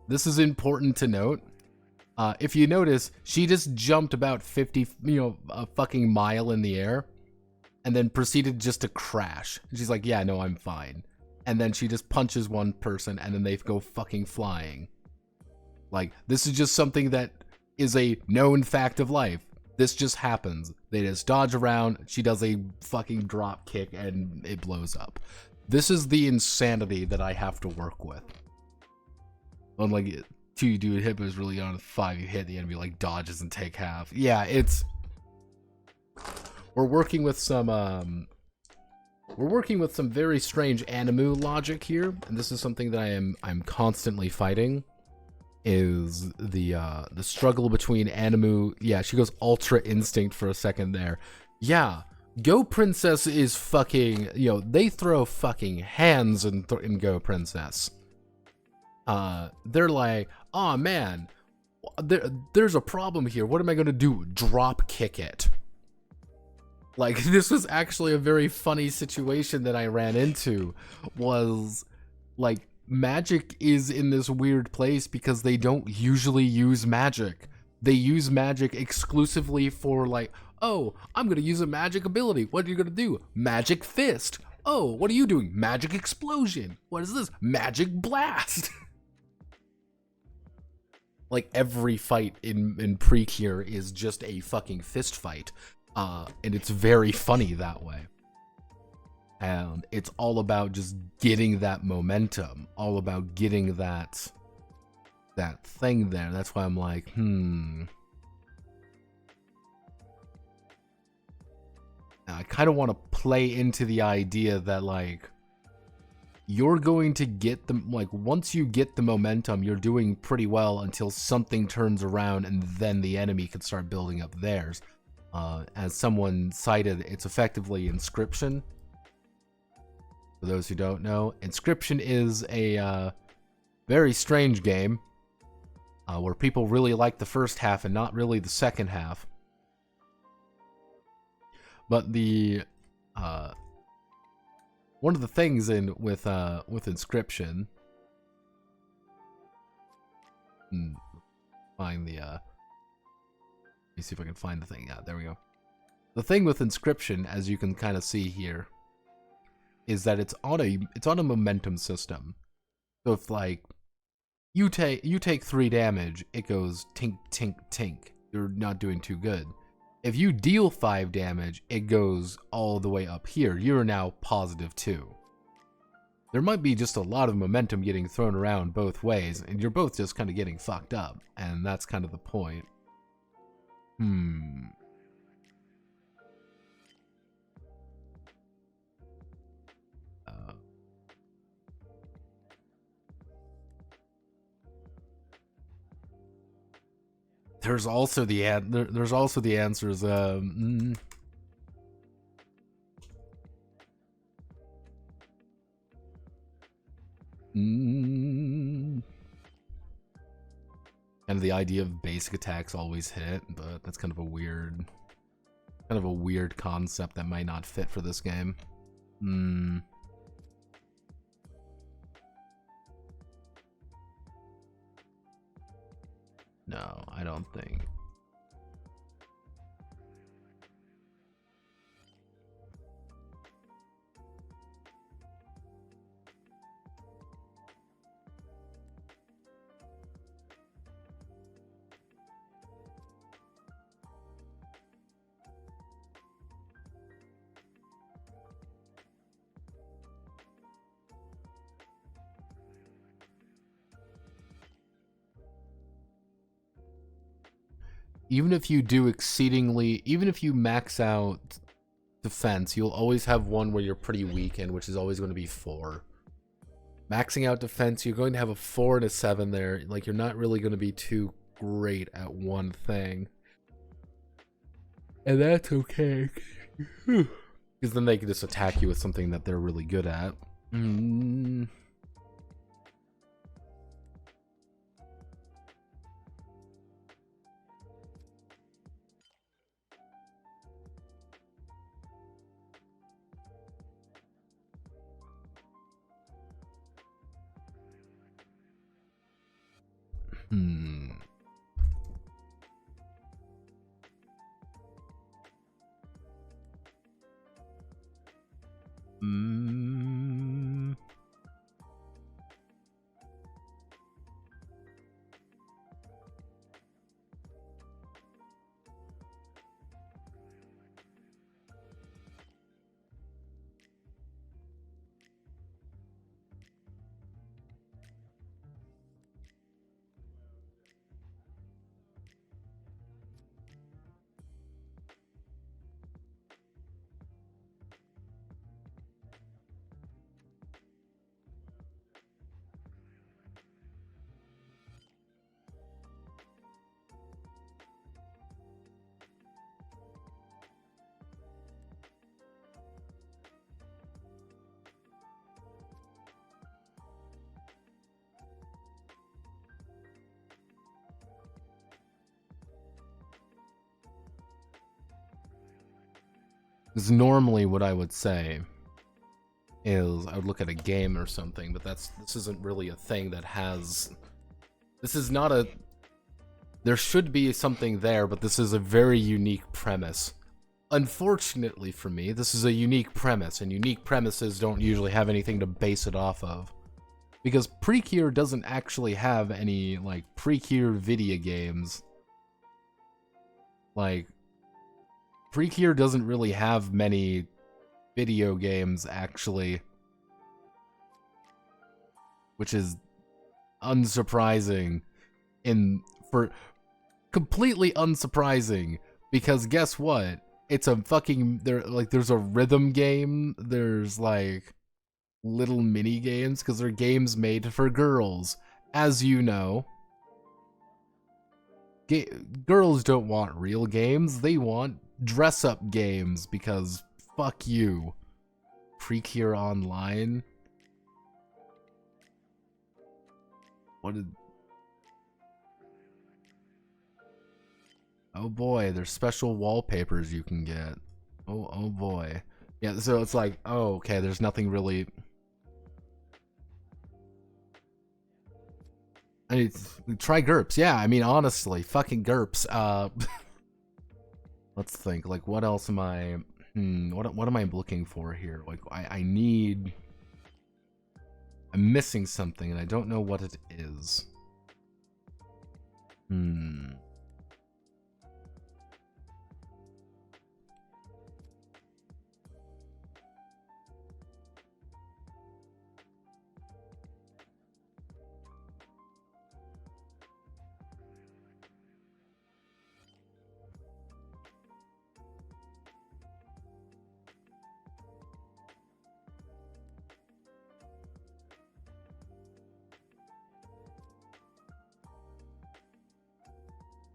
[SPEAKER 1] This is important to note. If you notice, she just jumped about 50, a fucking mile in the air, and then proceeded just to crash. And she's like, yeah, no, I'm fine. And then she just punches one person, and then they go fucking flying. Like, this is just something that is a known fact of life. This just happens. They just dodge around, she does a fucking drop kick, and it blows up. This is the insanity that I have to work with. Unlike 2, you do a hit, but it's really on 5, you hit the enemy, like, dodges and take half. Yeah, it's... We're working with some, we're working with some very strange Animu logic here, and this is something that I'm constantly fighting. Is the struggle between Animu? Yeah, she goes Ultra Instinct for a second there. Yeah, Go Princess is fucking, you know, they throw fucking hands in Go Princess. They're like, oh man, there's a problem here. What am I gonna do? Drop kick it. Like, this was actually a very funny situation that I ran into. Was like, magic is in this weird place because they don't usually use magic. They use magic exclusively for like, oh, I'm gonna use a magic ability. What are you gonna do? Magic fist. Oh, what are you doing? Magic explosion. What is this? Magic blast. Like, every fight in Precure is just a fucking fist fight. And it's very funny that way. And it's all about just getting that momentum, all about getting that thing there. That's why I'm like, I kind of want to play into the idea that, like, you're going to get the, like, once you get the momentum, you're doing pretty well until something turns around, and then the enemy can start building up theirs. As someone cited, it's effectively Inscription. For those who don't know, Inscription is a very strange game where people really like the first half and not really the second half. But the one of the things with Inscription, find the let me see if I can find the thing. Yeah, there we go. The thing with Inscription, as you can kind of see here, is that it's on a momentum system. So if, like, you take 3 damage, it goes tink tink tink. You're not doing too good. If you deal 5 damage, it goes all the way up here. You're now +2. There might be just a lot of momentum getting thrown around both ways, and you're both just kind of getting fucked up, and that's kind of the point. There's also the answers. And the idea of basic attacks always hit, but that's kind of a weird concept that might not fit for this game. No, I don't think. Even if you do exceedingly, even if you max out defense, you'll always have one where you're pretty weak in, which is always going to be 4. Maxing out defense, you're going to have a 4 and a 7 there. Like, you're not really going to be too great at one thing. And that's okay. Because then they can just attack you with something that they're really good at. Because normally what I would say is I would look at a game or something, but this isn't really a thing that has... This is not a... There should be something there, but this is a very unique premise. Unfortunately for me, this is a unique premise, and unique premises don't usually have anything to base it off of. Because Precure doesn't actually have any, like, Precure video games. Like, Precure doesn't really have many video games, actually. Which is unsurprising. Completely unsurprising. Because guess what? It's a fucking... there's a rhythm game. There's, like... little mini games, because they're games made for girls. As you know, girls don't want real games, they want dress-up games, because fuck you. Precure Online? What did... Oh boy, there's special wallpapers you can get. Oh boy. Yeah, so it's like, oh, okay, there's nothing really... I mean, try GURPS. Yeah, I mean, honestly, fucking GURPS. Let's think. Like, what else am I... what am I looking for here? Like, I need... I'm missing something, and I don't know what it is.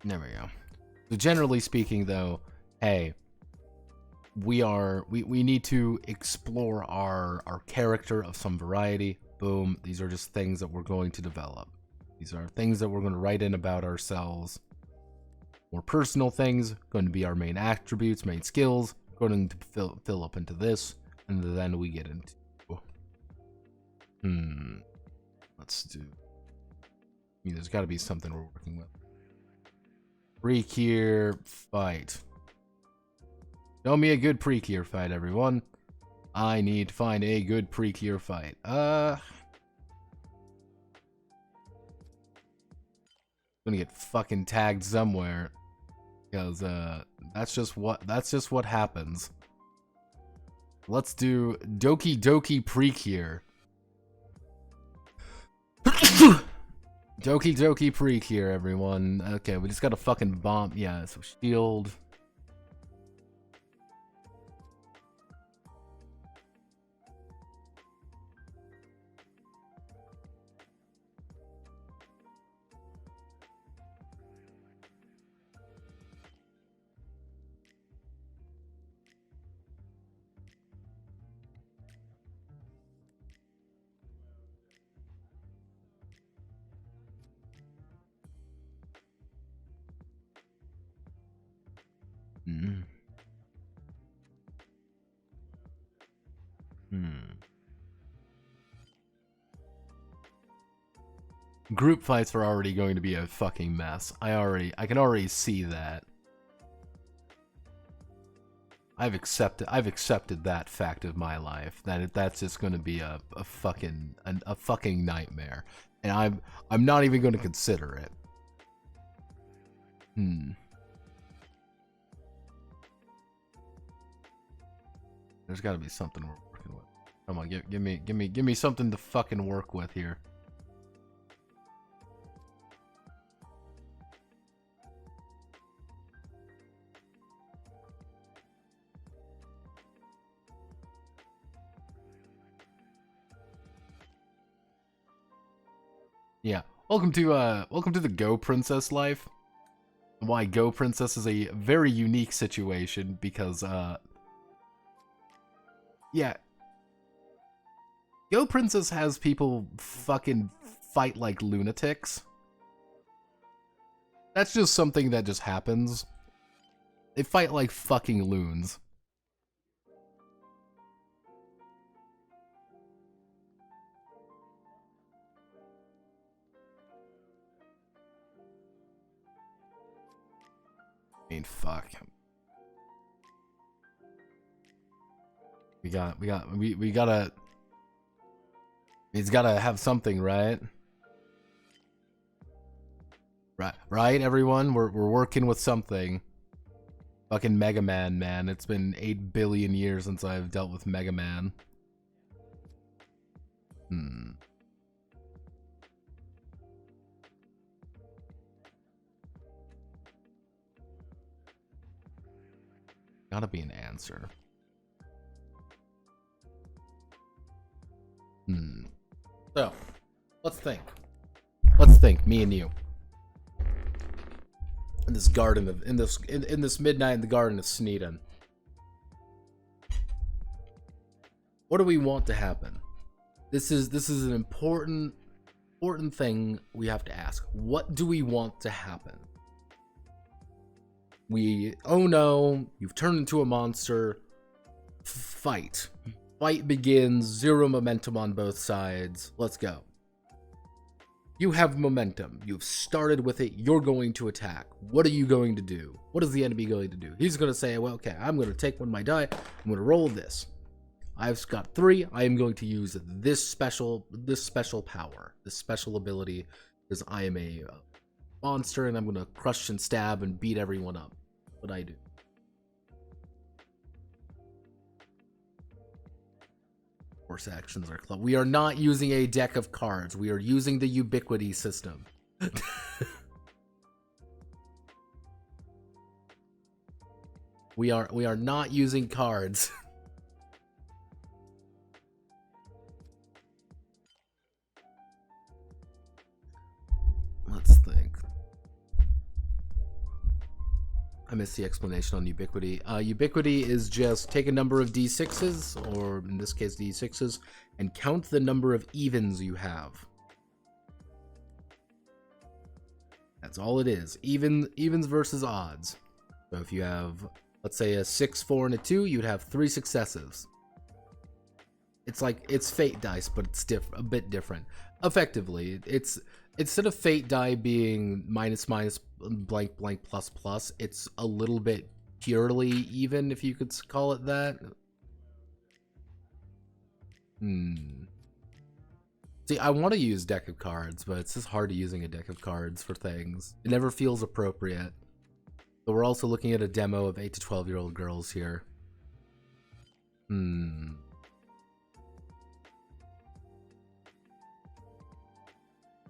[SPEAKER 1] There we go. So generally speaking, though, hey, we need to explore our character of some variety. Boom. These are just things that we're going to develop. These are things that we're going to write in about ourselves. More personal things, going to be our main attributes, main skills, going to fill up into this, and then we get into... Let's do... I mean, there's got to be something we're working with. Precure fight. Show me a good Precure fight, everyone. I need to find a good Precure fight. Gonna get fucking tagged somewhere. Because that's just what happens. Let's do Doki Doki Precure. Doki Doki Precure, everyone. Okay, we just got a fucking bomb. Yeah, so shield. Group fights are already going to be a fucking mess. I can already see that. I've accepted that fact of my life, that's just going to be a fucking nightmare, and I'm not even going to consider it. There's got to be something we're working with. Come on, give me something to fucking work with here. Yeah, welcome to the Go Princess life. Why Go Princess is a very unique situation because yeah, Go Princess has people fucking fight like lunatics. That's just something that just happens. They fight like fucking loons. I mean, fuck. We gotta. He's gotta have something, right? Right, everyone? We're working with something. Fucking Mega Man, man. It's been 8 billion years since I've dealt with Mega Man. Gotta be an answer. So, let's think. Let's think, me and you. In this garden of in this midnight in the garden of Sneeden. What do we want to happen? This is an important thing we have to ask. What do we want to happen? Oh no, you've turned into a monster. Fight. Fight begins, 0 momentum on both sides. Let's go. You have momentum. You've started with it. You're going to attack. What are you going to do? What is the enemy going to do? He's going to say, well, okay, I'm going to take one of my die. I'm going to roll this. I've got 3. I am going to use this special power, this special ability, because I am a monster, and I'm going to crush and stab and beat everyone up. What I do. Course actions are club. We are not using a deck of cards. We are using the ubiquity system. We are not using cards. Let's think. I missed the explanation on ubiquity. Ubiquity is just take a number of d6s, or in this case d6s, and count the number of evens you have. That's all it is. Evens versus odds. So if you have, let's say, a 6, 4, and a 2, you'd have 3 successes. It's like, it's fate dice, but it's a bit different. Effectively, it's instead of fate die being minus blank blank plus plus, it's a little bit purely even, if you could call it that. See, I want to use deck of cards, but it's just hard using a deck of cards for things. It never feels appropriate. But we're also looking at a demo of 8 to 12-year-old girls here.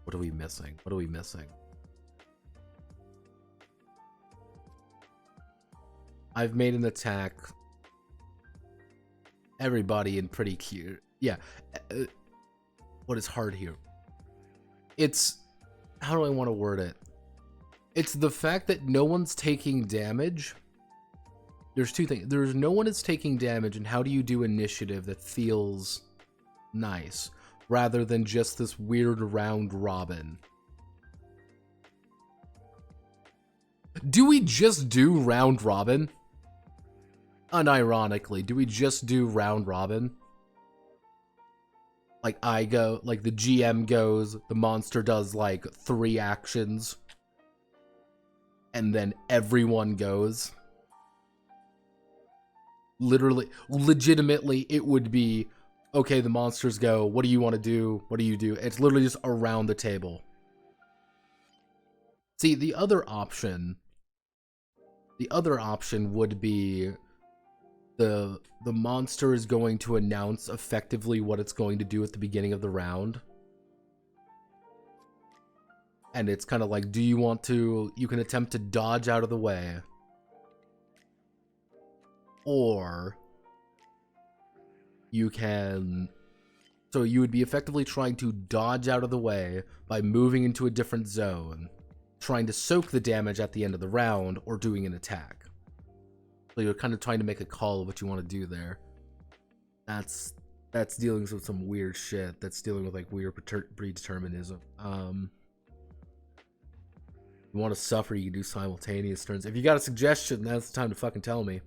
[SPEAKER 1] What are we missing? What are we missing? I've made an attack. Everybody in pretty cute. Yeah. What is hard here? It's... How do I want to word it? It's the fact that no one's taking damage. There's 2 things. There's no one is taking damage, and how do you do initiative that feels nice? Rather than just this weird round robin. Do we just do round robin? Unironically, do we just do round robin? Like I go, like the GM goes, the monster does like 3 actions, and then everyone goes. Literally, legitimately, it would be, okay, the monsters go, what do you want to do? What do you do? It's literally just around the table. See, the other option would be the monster is going to announce effectively what it's going to do at the beginning of the round. And it's kind of like, do you want to, you can attempt to dodge out of the way. Or you can, so you would be effectively trying to dodge out of the way by moving into a different zone, trying to soak the damage at the end of the round, or doing an attack. So you're kind of trying to make a call of what you want to do there. That's dealing with some weird shit. That's dealing with like weird predeterminism. You want to suffer, you can do simultaneous turns. If you got a suggestion, that's the time to fucking tell me.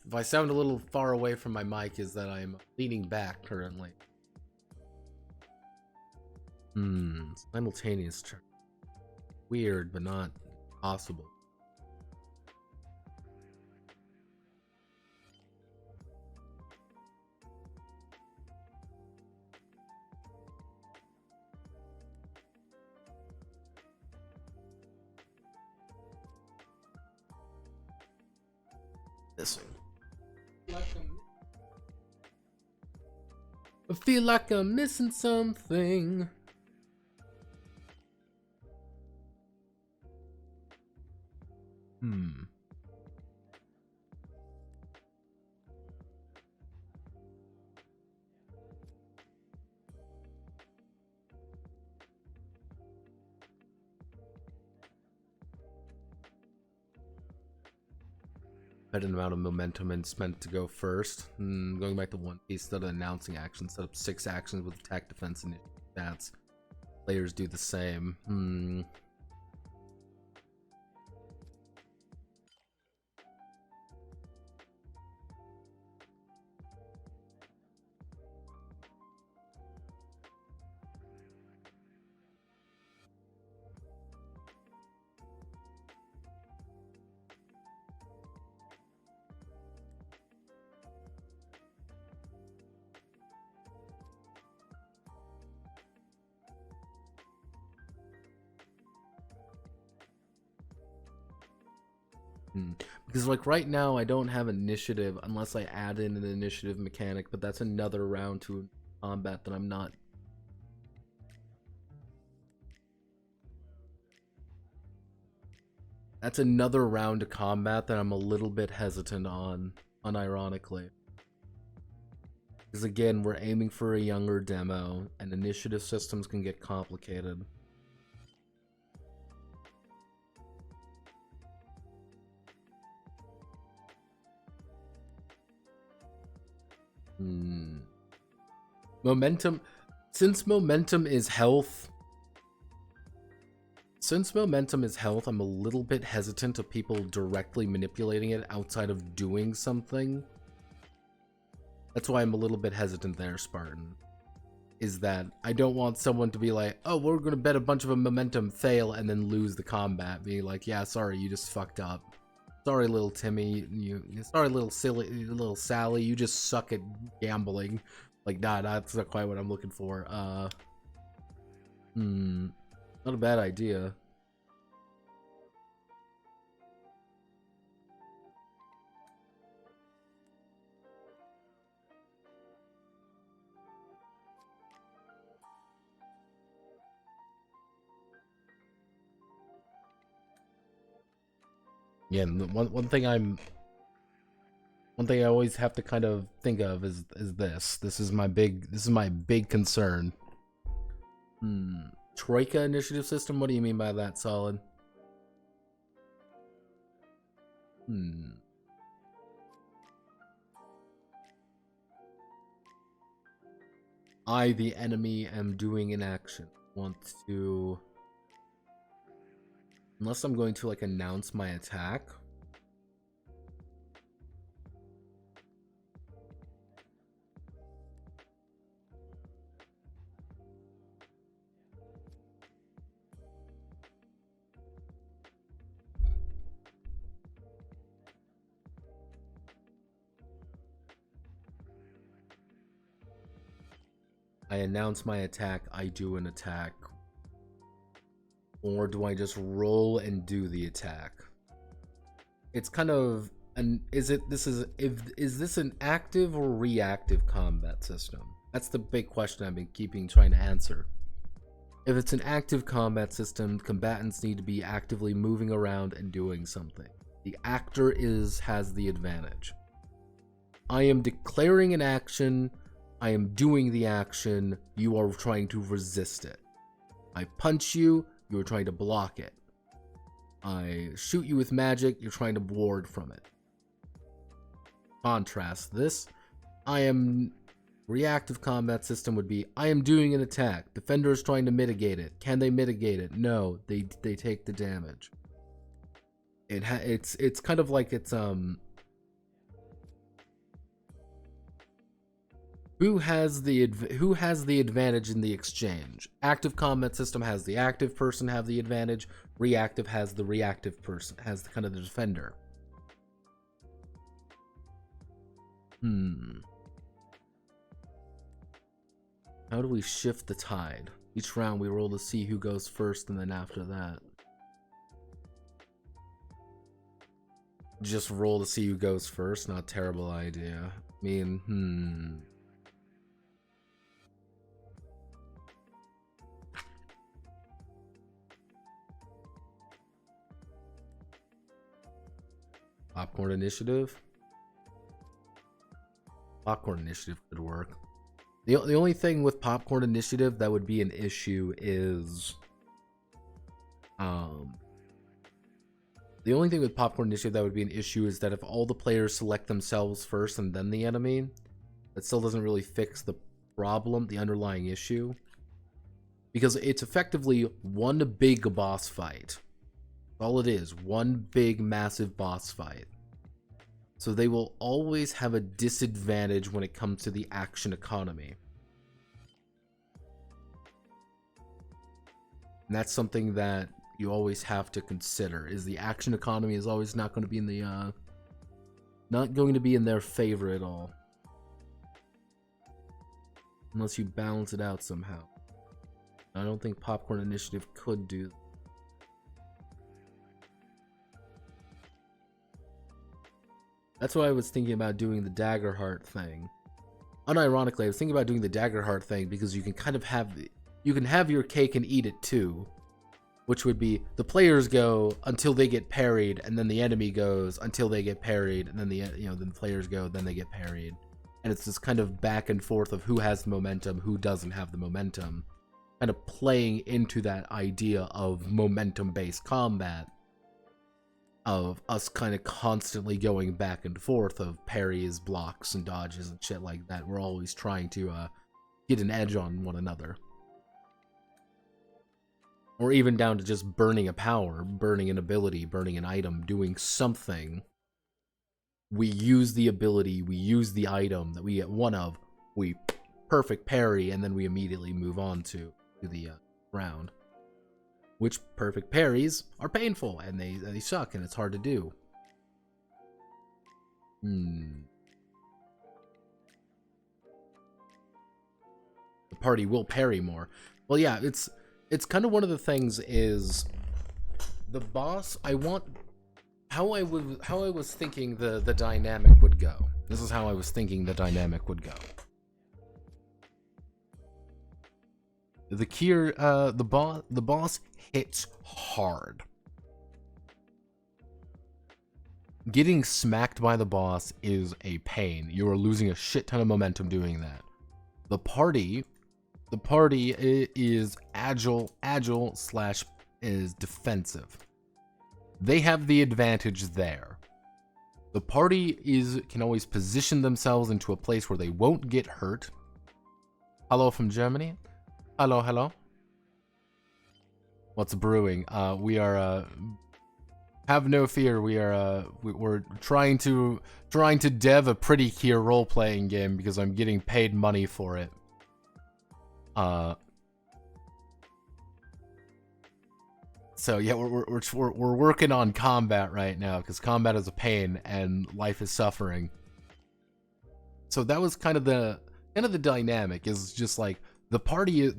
[SPEAKER 1] If I sound a little far away from my mic, is that I'm leaning back currently. Simultaneous turn. weird, but not possible. Missing. I feel like I'm missing something. An amount of momentum and it's meant to go first. Going back to One Piece, instead of announcing actions, set up 6 actions with attack, defense, and stats. Players do the same. Because like right now I don't have initiative unless I add in an initiative mechanic, but that's another round to combat that I'm not. That's another round to combat that I'm a little bit hesitant on, unironically. Because again, we're aiming for a younger demo, and initiative systems can get complicated. Momentum, since momentum is health, I'm a little bit hesitant of people directly manipulating it outside of doing something. That's why I'm a little bit hesitant there, Spartan. Is that I don't want someone to be like, oh, we're gonna bet a bunch of a momentum, fail, and then lose the combat. Being like, yeah, sorry, you just fucked up. Sorry, little Timmy. Sorry, little Sally. You just suck at gambling. Like, nah, that's not quite what I'm looking for. Not a bad idea. Yeah, and one thing I always have to kind of think of is this. This is my big concern. Troika initiative system? What do you mean by that, Solid? I, the enemy, am doing an action. Want to... Unless I'm going to, like, announce my attack. I announce my attack, I do an attack. Or do I just roll and do the attack? It's kind of is this an active or reactive combat system? That's the big question I've been trying to answer. If it's an active combat system, combatants need to be actively moving around and doing something. The actor has the advantage. I am declaring an action, I am doing the action, you are trying to resist it. I punch you, you are trying to block it. I shoot you with magic, you're trying to ward from it. Contrast this. Reactive combat system would be, I am doing an attack. Defender is trying to mitigate it. Can they mitigate it? No, they take the damage. It's kind of like it's Who has the advantage in the exchange? Active combat system has the active person have the advantage. Reactive has the reactive person, has the kind of the defender. How do we shift the tide? Each round we roll to see who goes first, and then after that, just roll to see who goes first. Not a terrible idea. I mean, Popcorn initiative. Popcorn initiative could work. The only thing with popcorn initiative that would be an issue is, the only thing with popcorn initiative that would be an issue is that if all the players select themselves first and then the enemy, that still doesn't really fix the problem, the underlying issue, because it's effectively one big boss fight. All it is, one big massive boss fight. So they will always have a disadvantage when it comes to the action economy. And that's something that you always have to consider, is the action economy is always not going to be in the not going to be in their favor at all, unless you balance it out somehow. I don't think popcorn initiative could do. That's why I was thinking about doing the dagger heart thing. Unironically, I was thinking about doing the dagger heart thing because you can kind of have your cake and eat it too, which would be the players go until they get parried, and then the enemy goes until they get parried, and then then the players go, then they get parried, and it's this kind of back and forth of who has the momentum, who doesn't have the momentum, kind of playing into that idea of momentum-based combat, of us kind of constantly going back and forth of parries, blocks, and dodges and shit like that. We're always trying to get an edge on one another. Or even down to just burning a power, burning an ability, burning an item, doing something. We use the ability, we use the item that we get one of, we perfect parry, and then we immediately move on to the round. Which perfect parries are painful, and they suck, and it's hard to do. The party will parry more. Well, yeah, it's kind of one of the things is the boss. How I was thinking the dynamic would go. This is how I was thinking the dynamic would go. The Cure, the boss hits hard. Getting smacked by the boss is a pain. You are losing a shit ton of momentum doing that. The party is agile / is defensive. They have the advantage there. The party can always position themselves into a place where they won't get hurt. Hello from Germany. Hello. What's brewing? We are have no fear. We're trying to dev a pretty Cure role-playing game because I'm getting paid money for it. So yeah, we're working on combat right now because combat is a pain and life is suffering. So that was kind of the dynamic, is just like the party is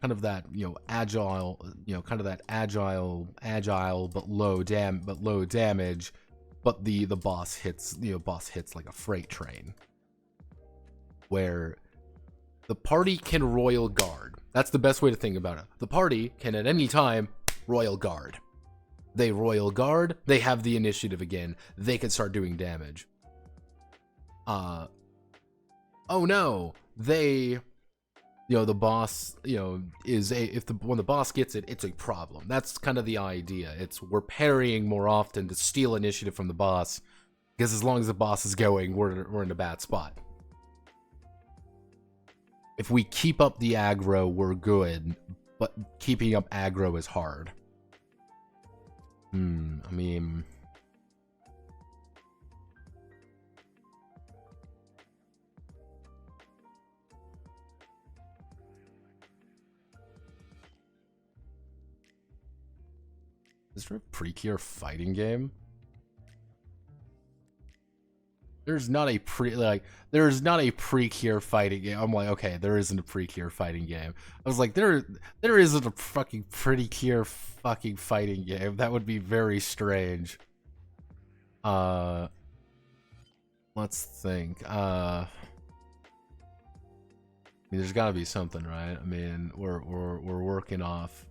[SPEAKER 1] kind of that agile, kind of that agile but low damage, but the boss hits like a freight train, where the party can royal guard. That's the best way to think about it. The party can at any time royal guard. They royal guard, they have the initiative again. They can start doing damage. Oh no, the boss, when the boss gets it, it's a problem. That's kind of the idea. We're parrying more often to steal initiative from the boss, because as long as the boss is going, we're in a bad spot. If we keep up the aggro, we're good, but keeping up aggro is hard. I mean, Is there a Precure fighting game? There's not a there's not a Precure fighting game. I'm like, okay, there isn't a Precure fighting game. I was like, there isn't a fucking Precure fucking fighting game. That would be very strange. Let's think. There's got to be something, right? I mean, we're working off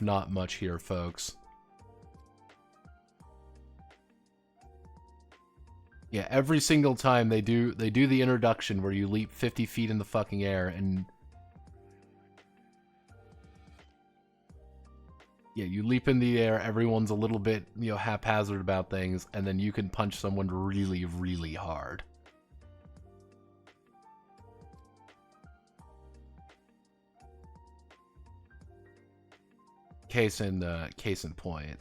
[SPEAKER 1] not much here, folks. Yeah, every single time they do the introduction where you leap 50 feet in the fucking air and yeah, you leap in the air, everyone's a little bit, you know, haphazard about things, and then you can punch someone really, really hard. Case in point.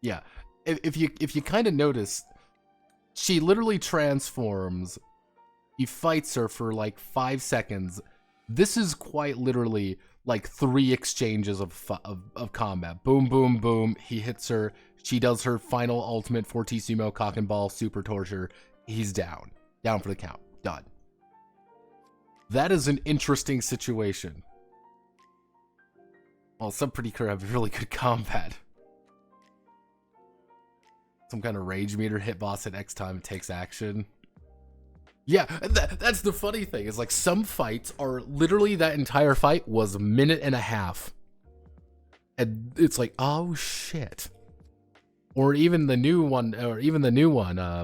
[SPEAKER 1] Yeah, if you kind of notice, she literally transforms. He fights her for like 5 seconds. This is quite literally like 3 exchanges of combat. Boom, boom, boom. He hits her. She does her final ultimate Fortissimo cock and ball super torture. He's down. Down for the count. Done. That is an interesting situation. Well, some pretty clear have really good combat. Some kind of rage meter hit boss at X time it takes action. Yeah, that's the funny thing. Is like some fights are literally that entire fight was a minute and a half. And it's like, oh shit. Or even the new one,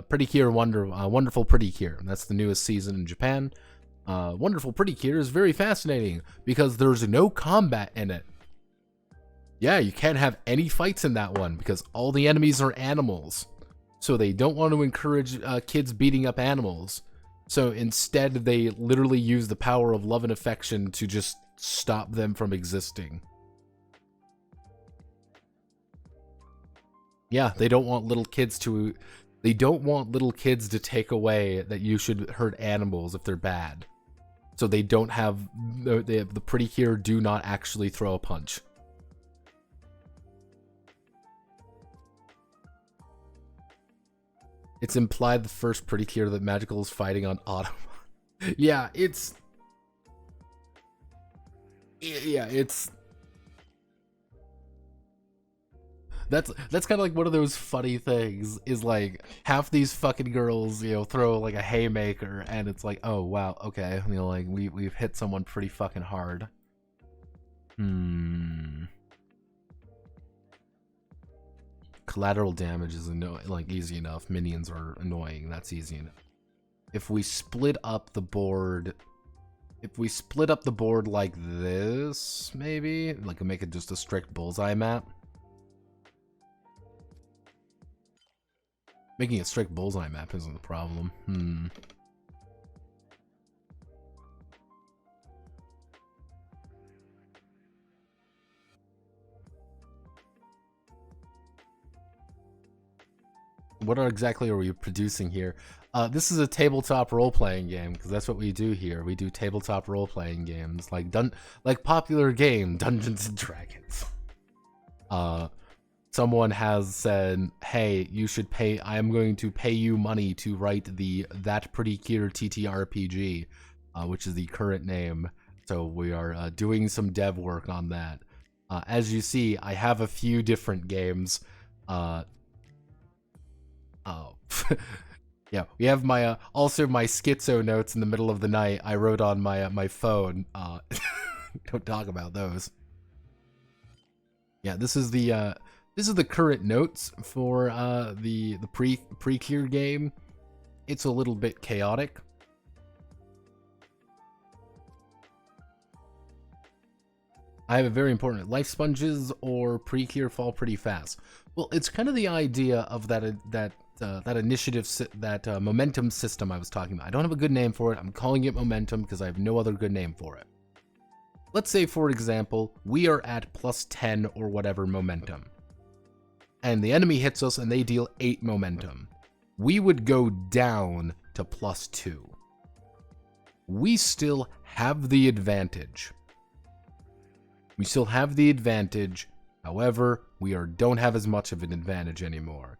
[SPEAKER 1] Pretty Cure Wonderful Pretty Cure. That's the newest season in Japan. Wonderful Pretty Cure is very fascinating because there's no combat in it. Yeah, you can't have any fights in that one because all the enemies are animals. So they don't want to encourage kids beating up animals. So instead, they literally use the power of love and affection to just stop them from existing. Yeah, they don't want little kids to... They don't want little kids to take away that you should hurt animals if they're bad. So they don't have... The Pretty Cure do not actually throw a punch. It's implied the first Pretty Cure that Magical is fighting on auto. Yeah, it's... Yeah, it's... That's kind of like one of those funny things, is like, half these fucking girls, you know, throw like a haymaker, and it's like, oh, wow, okay, you know, like, we've hit someone pretty fucking hard. Collateral damage is like easy enough. Minions are annoying. That's easy enough. If we split up the board, like this, maybe like make it just a strict bullseye map. Making a strict bullseye map isn't the problem. What exactly are we producing here? This is a tabletop role-playing game, because that's what we do here. We do tabletop role-playing games, like popular game Dungeons and Dragons. Someone has said, "Hey, you should pay. I am going to pay you money to write That Pretty Cure TTRPG, which is the current name." So we are doing some dev work on that. As you see, I have a few different games. Oh, yeah. We have my also my schizo notes in the middle of the night. I wrote on my phone. Don't talk about those. Yeah, this is the current notes for the pre-cure game. It's a little bit chaotic. I have a very important life sponges or pre-cure fall pretty fast. Well, it's kind of the idea of that initiative, that momentum system I was talking about. I don't have a good name for it. I'm calling it momentum because I have no other good name for it. let's say, for example, we are at plus 10 or whatever momentum, and the enemy hits us and they deal 8 momentum. We would go down to plus 2. We still have the advantage. We still have the advantage. However, we don't have as much of an advantage anymore.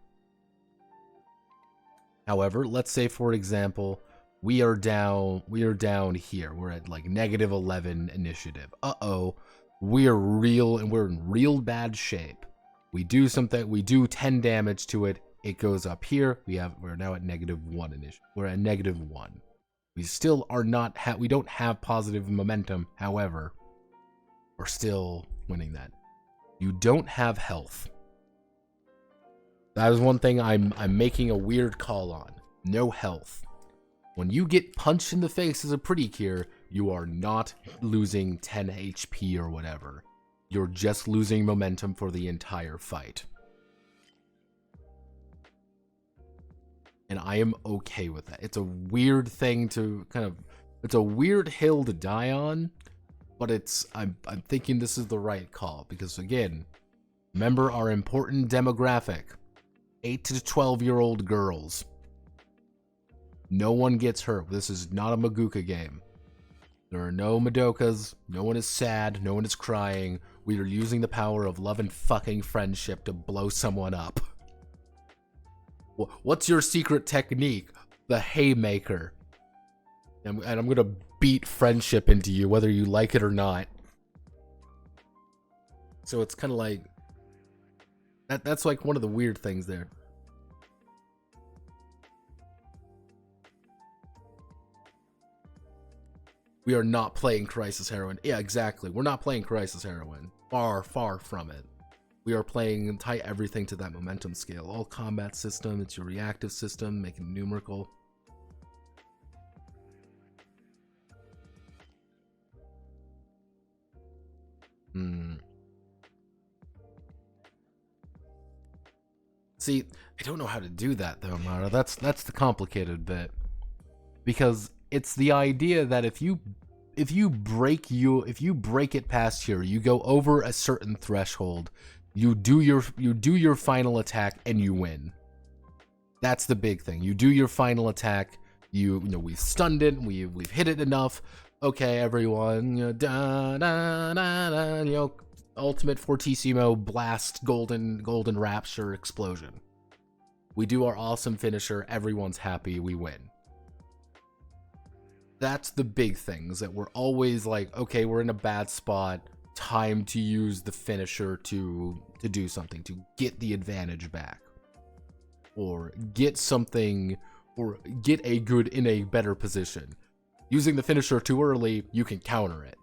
[SPEAKER 1] However, let's say, for example, we are down here. We're at like negative 11 initiative. We're in real bad shape. We do something, we do 10 damage to it. It goes up here. We're now at negative 1 initiative. We're at negative 1. We still are not we don't have positive momentum. However, we're still winning that. You don't have health. That is one thing I'm making a weird call on. No health. When you get punched in the face as a pretty cure, you are not losing 10 HP or whatever. You're just losing momentum for the entire fight. And I am okay with that. It's a weird thing to it's a weird hill to die on, but I'm thinking this is the right call because, again, remember our important demographic, 8 to 12-year-old girls. No one gets hurt. This is not a Maguka game. There are no Madokas. No one is sad. No one is crying. We are using the power of love and fucking friendship to blow someone up. What's your secret technique? The haymaker. And I'm gonna beat friendship into you, whether you like it or not. So it's kind of like... That's like one of the weird things there. We are not playing Crisis Heroine. Yeah, exactly. We're not playing Crisis Heroine. Far, far from it. We are playing, tie everything to that momentum scale. All combat system, it's your reactive system, make it numerical. See, I don't know how to do that though, Mara. That's the complicated bit. Because it's the idea that if you break it past here, you go over a certain threshold, you do your final attack and you win. That's the big thing. You do your final attack, you know we've stunned it, we've hit it enough. Okay, everyone, ultimate Fortissimo blast, golden rapture explosion. We do our awesome finisher, everyone's happy, we win. That's the big things that we're always like, okay, we're in a bad spot, time to use the finisher to do something, to get the advantage back. Or get something, or get a good in a better position. Using the finisher too early, you can counter it.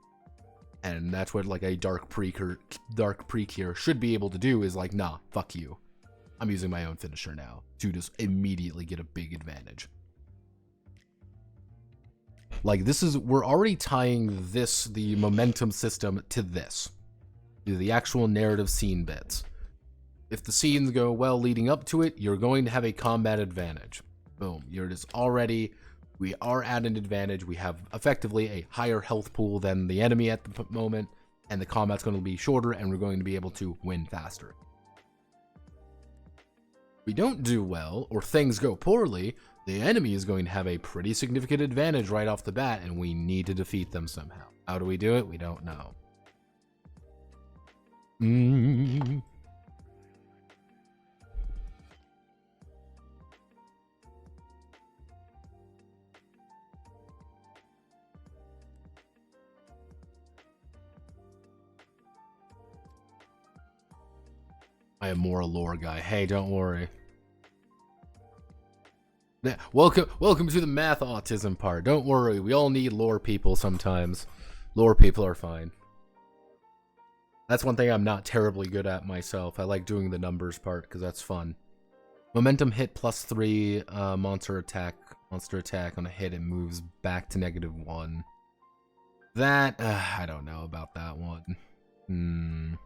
[SPEAKER 1] And that's what like a dark precure should be able to do, is like, nah, fuck you. I'm using my own finisher now to just immediately get a big advantage. Like we're already tying the momentum system to the actual narrative scene bits. If the scenes go well leading up to it, you're going to have a combat advantage. Boom, we are at an advantage. We have effectively a higher health pool than the enemy at the moment, and the combat's going to be shorter, and we're going to be able to win faster. If we don't do well, or things go poorly, the enemy is going to have a pretty significant advantage right off the bat, and we need to defeat them somehow. How do we do it? We don't know. I am more a lore guy. Hey, don't worry. Yeah, welcome to the math autism part. Don't worry, we all need lore people sometimes. Lore people are fine. That's one thing I'm not terribly good at myself. I like doing the numbers part because that's fun. Momentum hit +3, monster attack on a hit, it moves back to -1. That, I don't know about that one.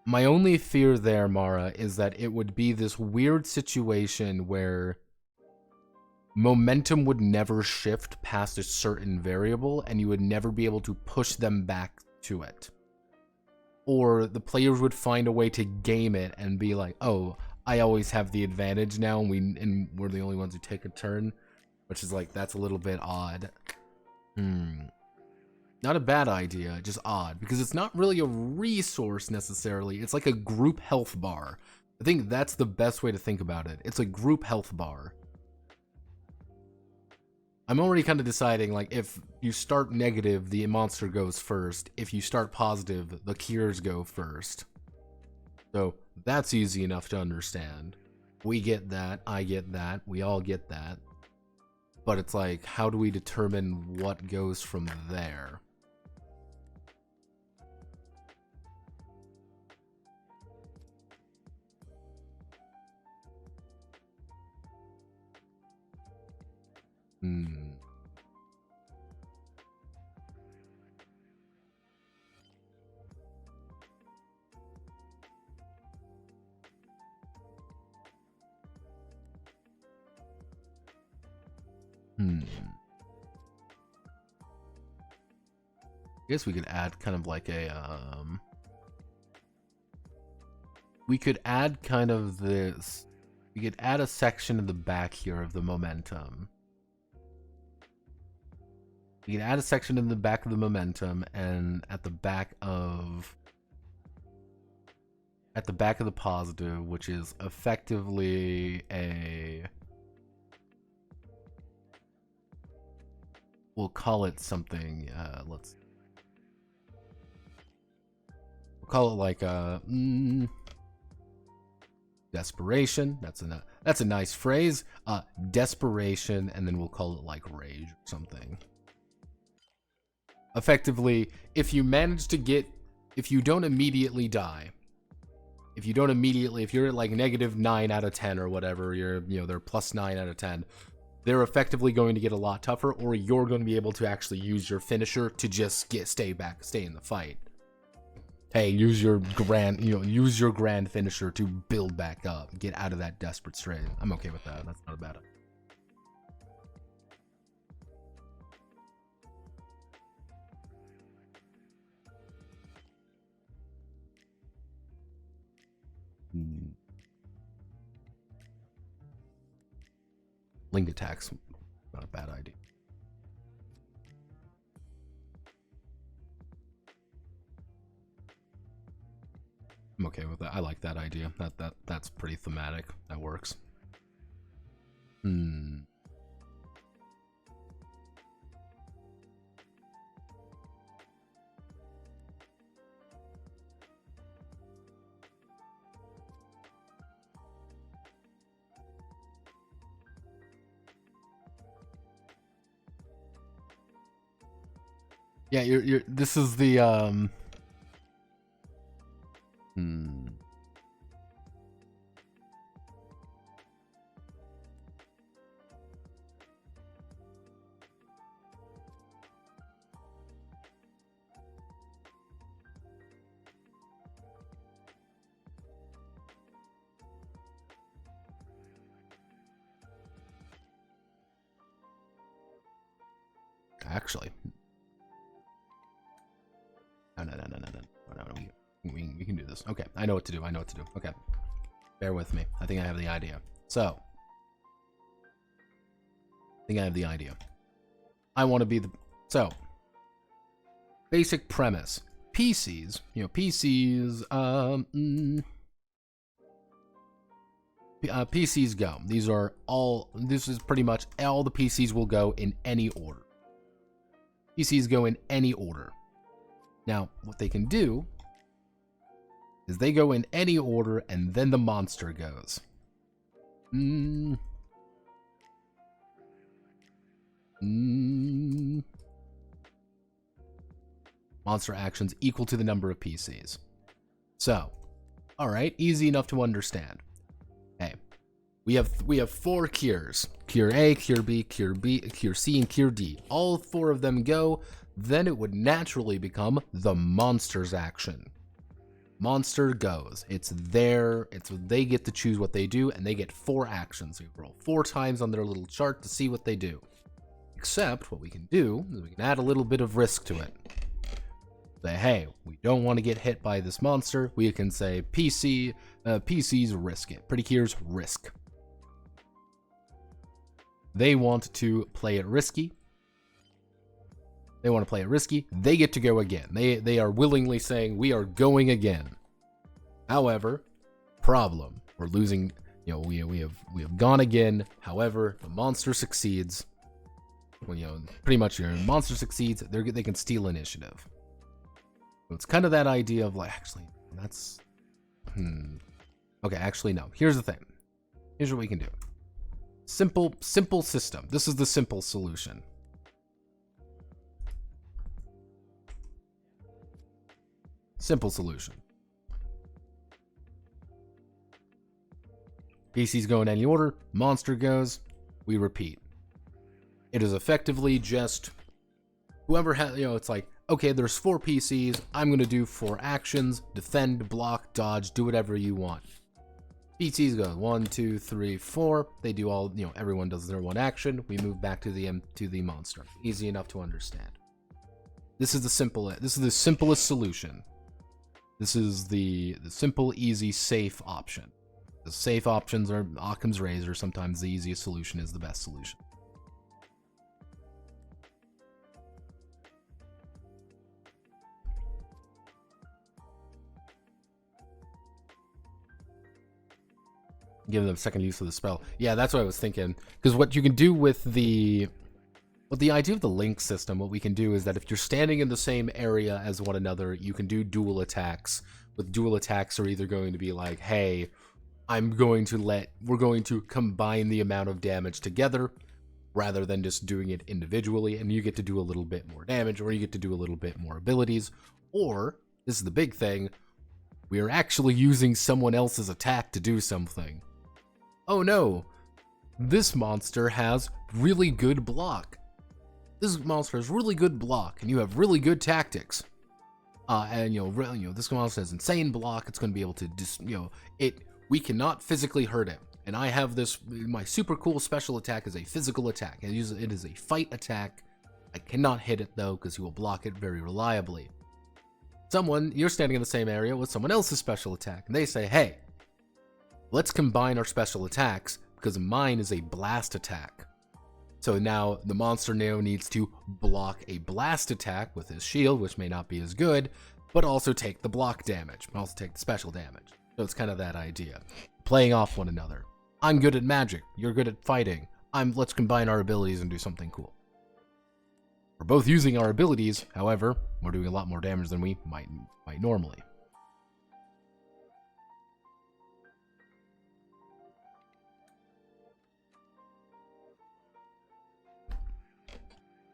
[SPEAKER 1] My only fear there, Mara, is that it would be this weird situation where momentum would never shift past a certain variable, and you would never be able to push them back to it. Or the players would find a way to game it and be like, oh, I always have the advantage now, and we're the only ones who take a turn, which is like, that's a little bit odd. Not a bad idea, just odd, because it's not really a resource necessarily. It's like a group health bar. I think that's the best way to think about it. It's a group health bar. I'm already kind of deciding, like, if you start negative, the monster goes first. If you start positive, the cures go first. So that's easy enough to understand. We get that, I get that, we all get that. But it's like, how do we determine what goes from there? I guess we could add kind of like a, we could add kind of this, we could add a section in the back here of the momentum. We can add a section in the back of the momentum, and at the back of the positive, which is effectively a, we'll call it something, we'll call it like a desperation. That's a nice phrase. Desperation, and then we'll call it like rage or something. Effectively, if you manage to get, if you don't immediately die, if you're at like -9 out of 10 or whatever, they're +9 out of 10, they're effectively going to get a lot tougher, or you're going to be able to actually use your finisher to just stay in the fight. Hey, use your grand finisher to build back up, get out of that desperate strain. I'm okay with that. That's not a bad idea. Linked attacks, not a bad idea. I'm okay with that. I like that idea. That's pretty thematic. That works. Yeah, this is the actually. No. We can do this. Okay, I know what to do. Okay. Bear with me. I think I have the idea. So, I want to be the... So, basic premise. PCs, PCs go. This is pretty much all the PCs will go in any order. PCs go in any order. Now, what they can do is they go in any order, and then the monster goes. Monster actions equal to the number of PCs. So, alright, easy enough to understand. Hey, we have 4 cures. Cure A, Cure B, Cure C, and Cure D. All 4 of them go, then it would naturally become the monster's action. Monster goes. It's they get to choose what they do, and they get 4 actions. We roll 4 times on their little chart to see what they do. Except what we can do is we can add a little bit of risk to it. Say, hey, we don't want to get hit by this monster. We can say PC's risk it. Pretty Cure's risk. They want to play it risky. They get to go again. They are willingly saying, we are going again. However, problem. We're losing, we have gone again. However, the monster succeeds. Well, pretty much your monster succeeds, they can steal initiative. So it's kind of that idea of like, actually, that's, okay, actually, no. Here's the thing. Here's what we can do. Simple system. This is the simple solution. Simple solution. PCs go in any order, monster goes, we repeat. It is effectively just whoever has, it's like, okay, there's 4 PCs, I'm going to do 4 actions, defend, block, dodge, do whatever you want. PCs go 1, 2, 3, 4, they do all, everyone does their 1 action, we move back to the monster. Easy enough to understand. This is the simplest solution. This is the simple, easy, safe option. The safe options are Occam's razor. Sometimes the easiest solution is the best solution. Give them a second use of the spell. Yeah, that's what I was thinking. Because what you can do with the idea of the link system, what we can do is that if you're standing in the same area as one another, you can do dual attacks. With dual attacks are either going to be like, hey, we're going to combine the amount of damage together rather than just doing it individually, and you get to do a little bit more damage, or you get to do a little bit more abilities, or, this is the big thing, we are actually using someone else's attack to do something. Oh no, this monster has really good block. This monster has really good block, and you have really good tactics. And this monster has insane block. It's going to be able to we cannot physically hurt it. And I have this, my super cool special attack is a physical attack. It is a fight attack. I cannot hit it though, because you will block it very reliably. You're standing in the same area with someone else's special attack, and they say, hey, let's combine our special attacks, because mine is a blast attack. So now the monster needs to block a blast attack with his shield, which may not be as good, but also take the block damage, also take the special damage. So it's kind of that idea. Playing off one another. I'm good at magic, you're good at fighting. Let's combine our abilities and do something cool. We're both using our abilities, however, we're doing a lot more damage than we might normally.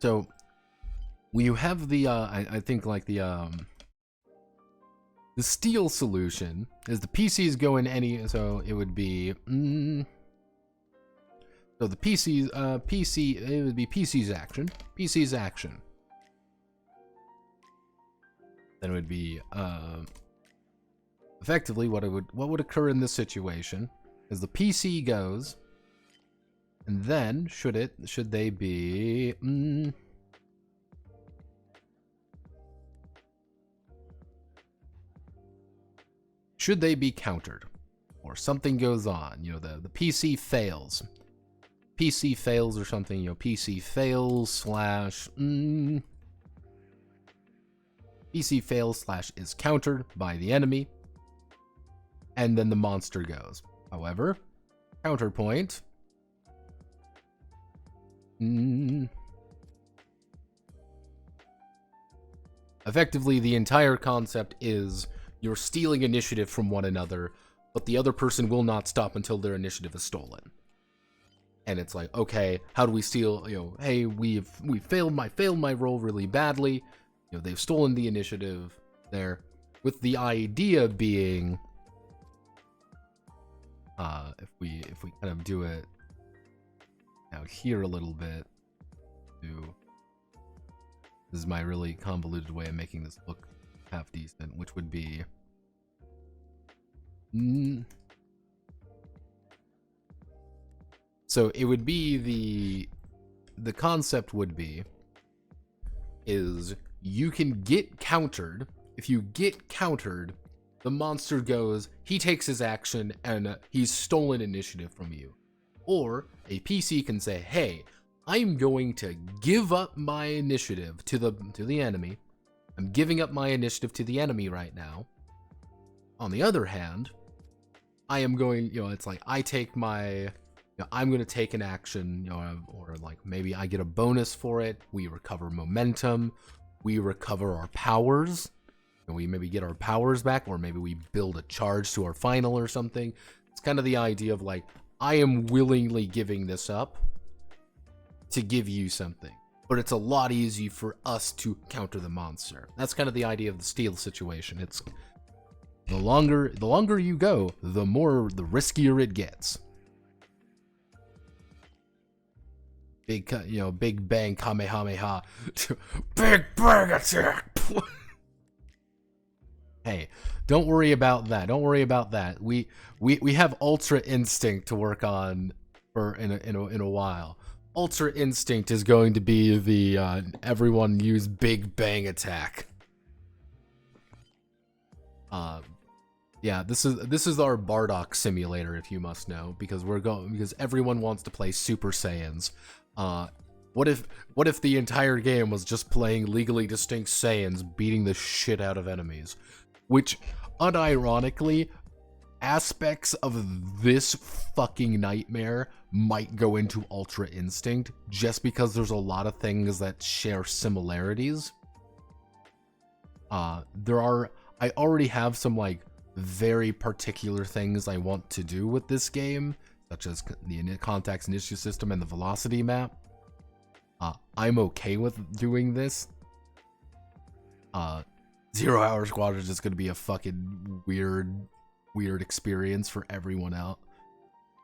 [SPEAKER 1] So, you have the, I think like the steal solution is the PCs go in any, so it would be, so the PCs, it would be PC's action, Then it would be, effectively what would occur in this situation is the PC goes, and then should they be, should they be countered, or something goes on, the PC fails. PC fails or something, PC fails / PC fails / is countered by the enemy, and then the monster goes. However, counterpoint, effectively the entire concept is you're stealing initiative from one another, but the other person will not stop until their initiative is stolen. And it's like, okay, how do we steal? Hey, we failed my roll really badly. They've stolen the initiative there. With the idea being, if we kind of do it out here a little bit, this is my really convoluted way of making this look half decent, which would be, So it would be the concept would be is you can get countered. If you get countered, the monster goes, he takes his action and he's stolen initiative from you. Or a PC can say, hey, I'm going to give up my initiative to the enemy. I'm giving up my initiative to the enemy right now. On the other hand, I am going, it's like I take my, I'm going to take an action, or like maybe I get a bonus for it. We recover momentum. We recover our powers. And we maybe get our powers back, or maybe we build a charge to our final or something. It's kind of the idea of like, I am willingly giving this up to give you something. But it's a lot easier for us to counter the monster. That's kind of the idea of the steal situation. It's the longer you go, the riskier it gets. Big bang Kamehameha. Big bang attack. Hey, don't worry about that. Don't worry about that. We have Ultra Instinct to work on for in a while. Ultra Instinct is going to be the everyone use Big Bang attack. Yeah, this is our Bardock simulator, if you must know, because because everyone wants to play Super Saiyans. What if the entire game was just playing legally distinct Saiyans beating the shit out of enemies? Which, unironically, aspects of this fucking nightmare might go into Ultra Instinct, just because there's a lot of things that share similarities. I already have some, like, very particular things I want to do with this game, such as the Contacts Initiative System and the Velocity map. I'm okay with doing this. 0 Hour Squad is just gonna be a fucking weird experience for everyone else.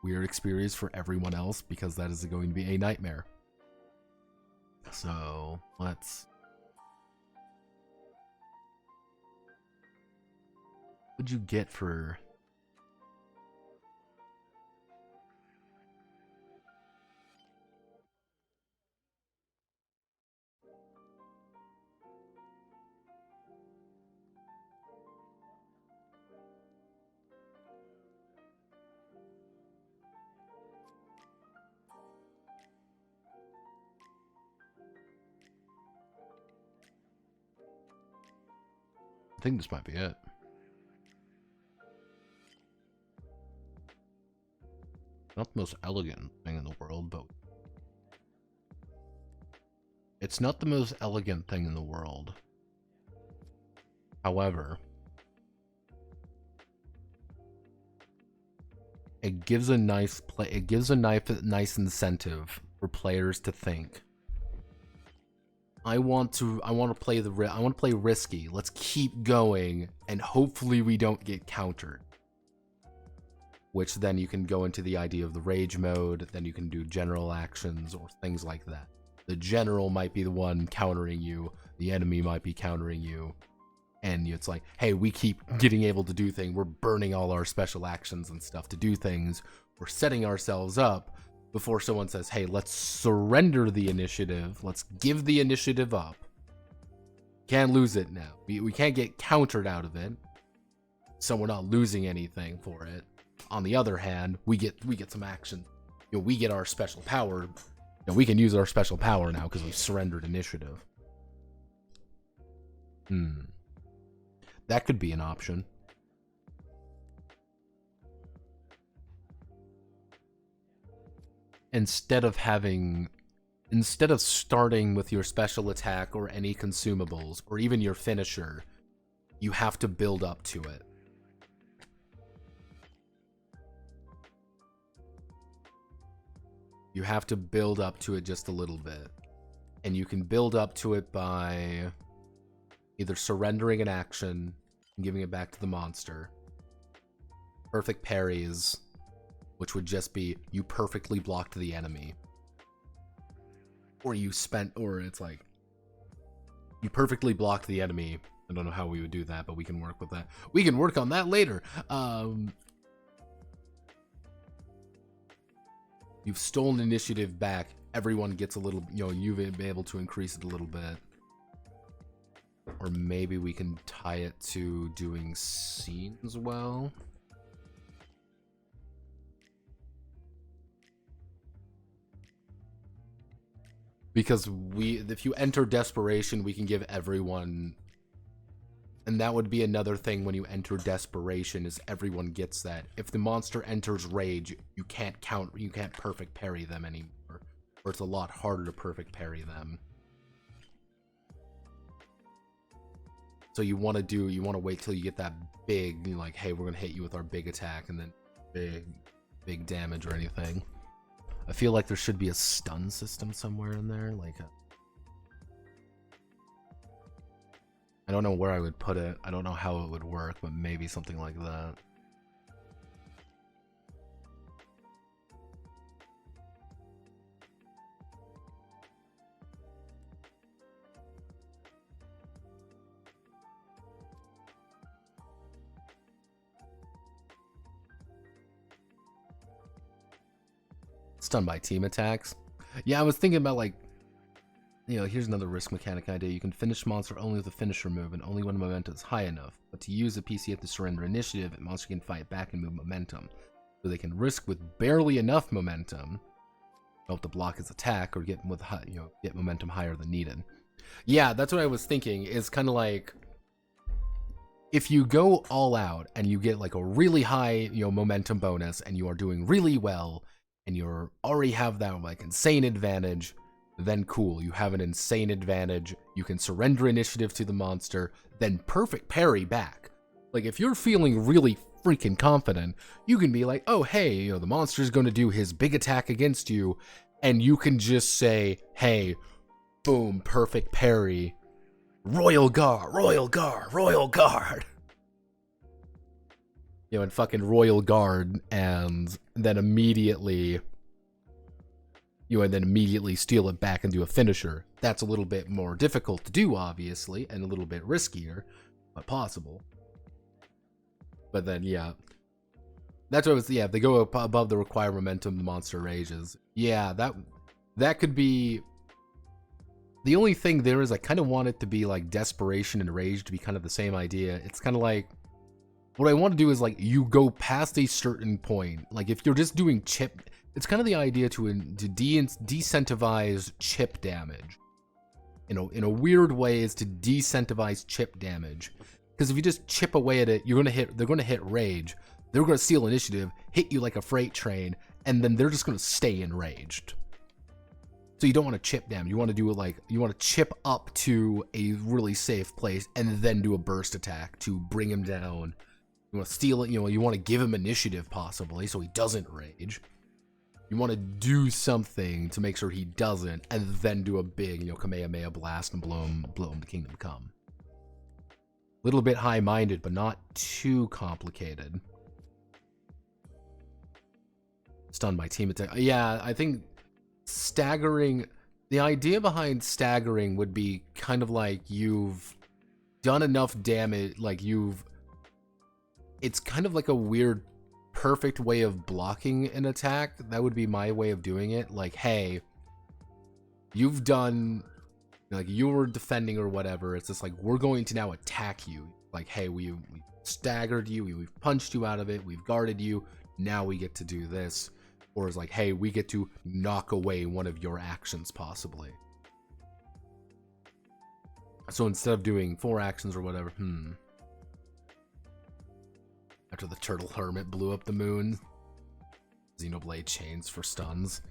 [SPEAKER 1] Weird experience for everyone else, because that is going to be a nightmare. So let's. What'd you get for? I think this might be it. Not the most elegant thing in the world, but it's not the most elegant thing in the world. However, it gives a nice incentive for players to think. I want to play risky. Let's keep going, and hopefully we don't get countered. Which then you can go into the idea of the rage mode. Then you can do general actions or things like that. The general might be the one countering you. The enemy might be countering you. And it's like, hey, we keep getting able to do things. We're burning all our special actions and stuff to do things. We're setting ourselves up before someone says, hey, let's surrender the initiative. Let's give the initiative up. Can't lose it now. We can't get countered out of it. So we're not losing anything for it. On the other hand, we get some action. We get our special power. We can use our special power now because we've surrendered initiative. That could be an option. Instead of starting with your special attack or any consumables or even your finisher, you have to build up to it. You have to build up to it just a little bit. And you can build up to it by either surrendering an action and giving it back to the monster. Perfect parries, which would just be you perfectly blocked the enemy. Or it's like you perfectly blocked the enemy I don't know how we would do that, but we can work with that. We can work on that later. You've stolen initiative back. Everyone gets a little, you've been able to increase it a little bit. Or maybe we can tie it to doing scenes well. Because if you enter desperation, we can give everyone, and that would be another thing when you enter desperation, is everyone gets that. If the monster enters rage, you can't perfect parry them anymore, or it's a lot harder to perfect parry them. So you want to wait till you get that big, like, hey, we're gonna hit you with our big attack, and then big damage or anything. I feel like there should be a stun system somewhere in there, like I don't know where I would put it. I don't know how it would work, but maybe something like that. Stun by team attacks. Yeah, I was thinking about, like, here's another risk mechanic idea. You can finish monster only with a finisher move and only when momentum is high enough. But to use a PC, you have to surrender initiative, and monster can fight back and move momentum. So they can risk with barely enough momentum, help to block his attack, or get momentum higher than needed. Yeah, that's what I was thinking. Is kind of like, if you go all out and you get like a really high momentum bonus, and you are doing really well, and you already have that like insane advantage, then cool, you have an insane advantage. You can surrender initiative to the monster, then perfect parry back. Like, if you're feeling really freaking confident, you can be like, oh hey, the monster's going to do his big attack against you, and you can just say, hey, boom, perfect parry, royal guard, royal guard, royal guard. And fucking royal guard, and then immediately steal it back and do a finisher. That's a little bit more difficult to do, obviously, and a little bit riskier, but possible. But then, yeah, that's what I was. Yeah, if they go above the required momentum, the monster rages. Yeah, that could be. The only thing there is, I kind of want it to be like desperation and rage to be kind of the same idea. It's kind of like, what I want to do is, like, you go past a certain point. Like, if you're just doing chip, it's kind of the idea to decentivize chip damage. In a weird way, is to decentivize chip damage. Because if you just chip away at it, they're gonna hit rage. They're gonna steal initiative, hit you like a freight train, and then they're just gonna stay enraged. So you don't want to chip damage. You want to do it like, you want to chip up to a really safe place and then do a burst attack to bring him down. You want to steal it, you want to give him initiative possibly so he doesn't rage. You want to do something to make sure he doesn't, and then do a big, Kamehameha blast and blow him to Kingdom Come. Little bit high-minded, but not too complicated. Stunned by team attack. Yeah, I think staggering, the idea behind staggering would be kind of like, you've done enough damage, like it's kind of like a weird perfect way of blocking an attack. That would be my way of doing it. Like, hey, you've done, like, you were defending or whatever. It's just like, we're going to now attack you. Like, hey, we staggered you, we've punched you out of it, we've guarded you, now we get to do this. Or it's like, hey, we get to knock away one of your actions possibly. So instead of doing 4 actions or whatever, after the Turtle Hermit blew up the moon. Xenoblade chains for stuns.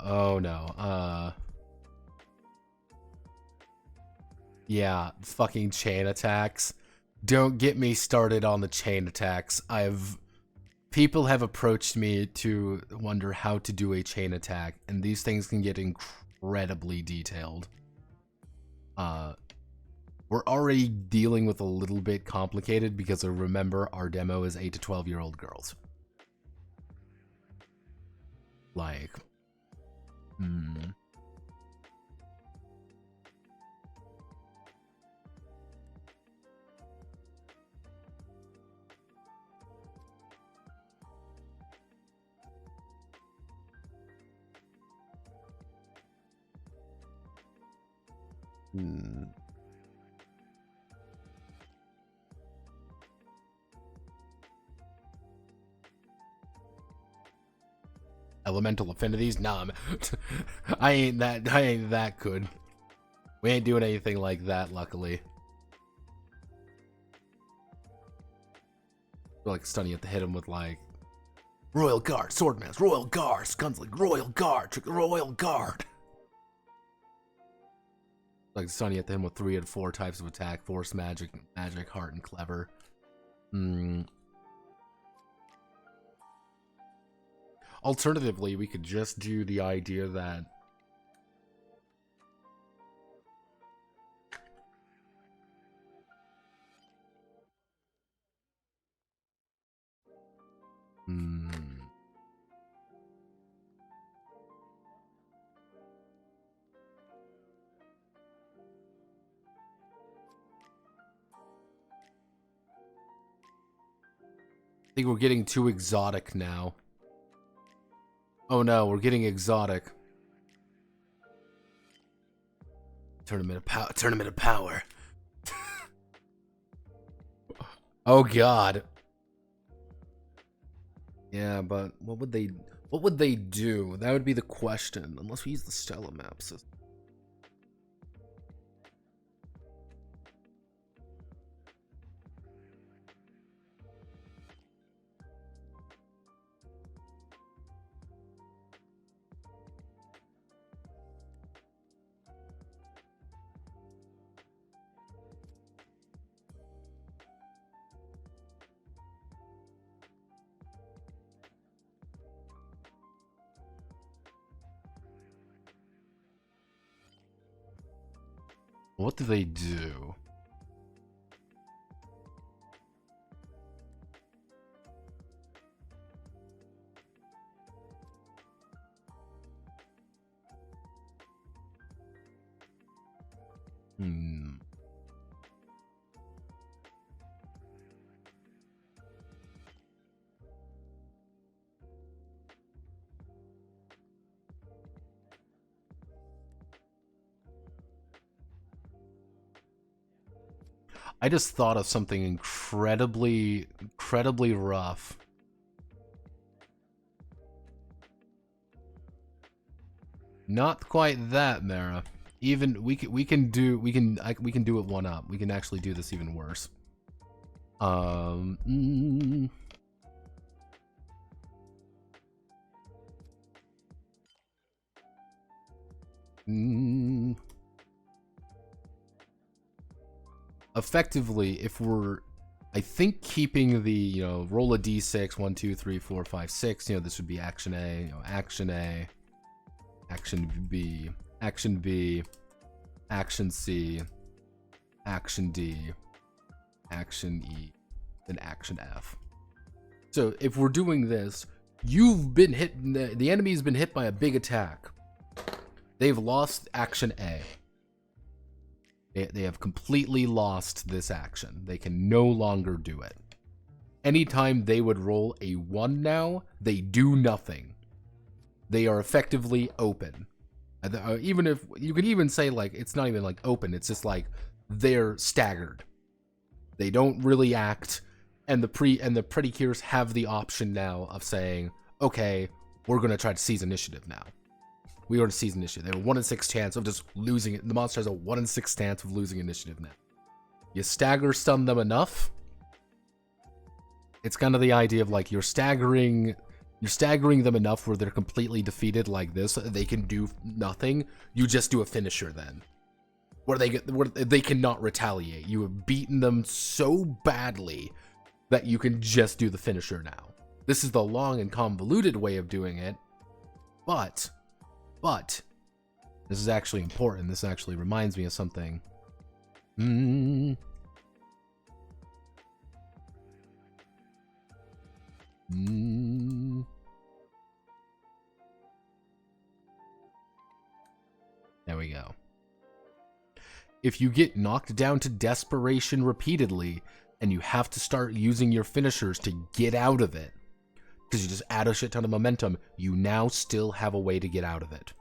[SPEAKER 1] Oh no. Yeah, fucking chain attacks. Don't get me started on the chain attacks. People have approached me to wonder how to do a chain attack, and these things can get incredibly detailed. We're already dealing with a little bit complicated because remember, our demo is 8 to 12-year-old girls. Like, Hmm. Elemental affinities? Nah, I ain't that good. We ain't doing anything like that, luckily. We're like stunning it to hit him with like Royal Guard, Swordmask, Royal Guard, Gunsling, Royal Guard, Royal Guard. Like stunning it to him with 3 and 4 types of attack: Force, Magic, Heart, and Clever. Alternatively, we could just do the idea that I think we're getting too exotic now. Oh no, we're getting exotic. Tournament of power. Oh god. Yeah, but what would they do? That would be the question. Unless we use the Stella map system. What do they do? I just thought of something incredibly rough. Not quite that, Mara. Even we can do it one up. We can actually do this even worse. Effectively, if we're, I think keeping the, roll a d6, 1, 2, 3, 4, 5, 6, this would be action A, action A, action B, action B, action C, action D, action E, then action F. So if we're doing this, you've been hit, the enemy's been hit by a big attack. They've lost action A. They have completely lost this action. They can no longer do it. Anytime they would roll a 1 now, they do nothing. They are effectively open. Even if, you could even say, like, it's not even, like, open. It's just, like, they're staggered. They don't really act, and the Pretty Cures have the option now of saying, okay, we're going to try to seize initiative now. We are to seize initiative. They have a 1 in 6 chance of just losing it. The monster has a 1 in 6 chance of losing initiative now. You stagger stun them enough. It's kind of the idea of like you're staggering them enough where they're completely defeated like this. They can do nothing. You just do a finisher then. Where they cannot retaliate. You have beaten them so badly that you can just do the finisher now. This is the long and convoluted way of doing it. But this is actually important. This actually reminds me of something. There we go. If you get knocked down to desperation repeatedly, and you have to start using your finishers to get out of it, because you just add a shit ton of momentum, you now still have a way to get out of it.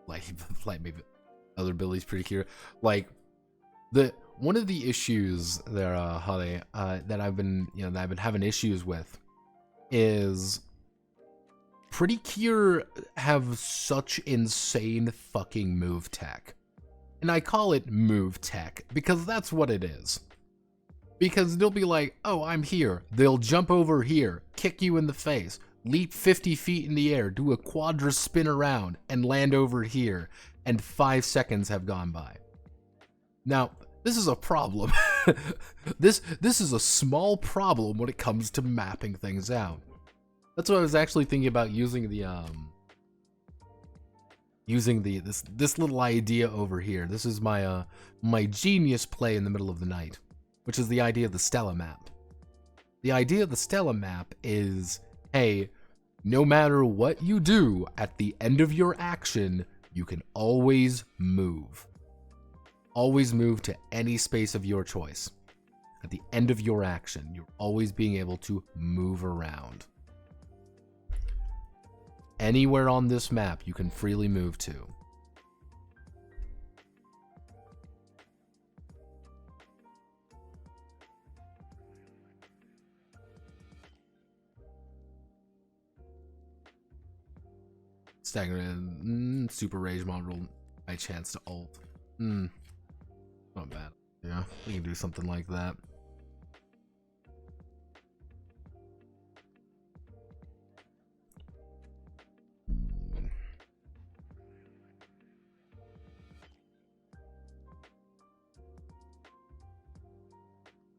[SPEAKER 1] like maybe other abilities pretty clear. Like one of the issues there, Holly, that I've been having issues with is Pretty Cure have such insane fucking move tech. And I call it move tech because that's what it is. Because they'll be like, oh, I'm here. They'll jump over here, kick you in the face, leap 50 feet in the air, do a quadra spin around, and land over here. And 5 seconds have gone by. Now, this is a problem. This is a small problem when it comes to mapping things out. That's what I was actually thinking about using this little idea over here. This is my my genius play in the middle of the night, which is the idea of the Stella map. The idea of the Stella map is, hey, no matter what you do at the end of your action, you can always move. Always move to any space of your choice. At the end of your action, you're always being able to move around. Anywhere on this map you can freely move to. Staggering super rage module by chance to ult. Not bad. Yeah, we can do something like that.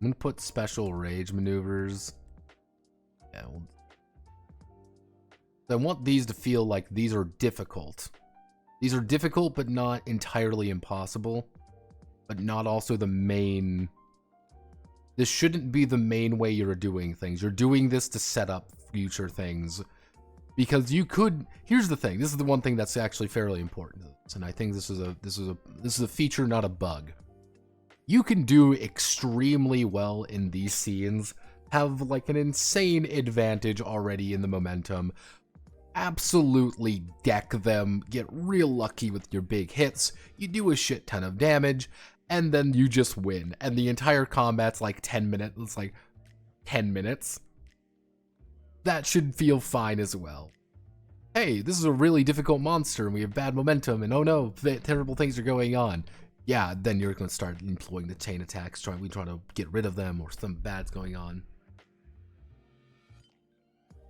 [SPEAKER 1] I'm gonna put special rage maneuvers. Yeah, I want these to feel like these are difficult. These are difficult, but not entirely impossible. But not also the main... This shouldn't be the main way you're doing things. You're doing this to set up future things. Because you could... Here's the thing. This is the one thing that's actually fairly important. And I think this is a feature, not a bug. You can do extremely well in these scenes, have like an insane advantage already in the momentum, absolutely deck them, get real lucky with your big hits, you do a shit ton of damage, and then you just win. And the entire combat's like 10 minutes. It's like 10 minutes. That should feel fine as well. Hey, this is a really difficult monster and we have bad momentum and oh no, terrible things are going on. Yeah, then you're going to start employing the chain attacks, we try to get rid of them or some bad's going on.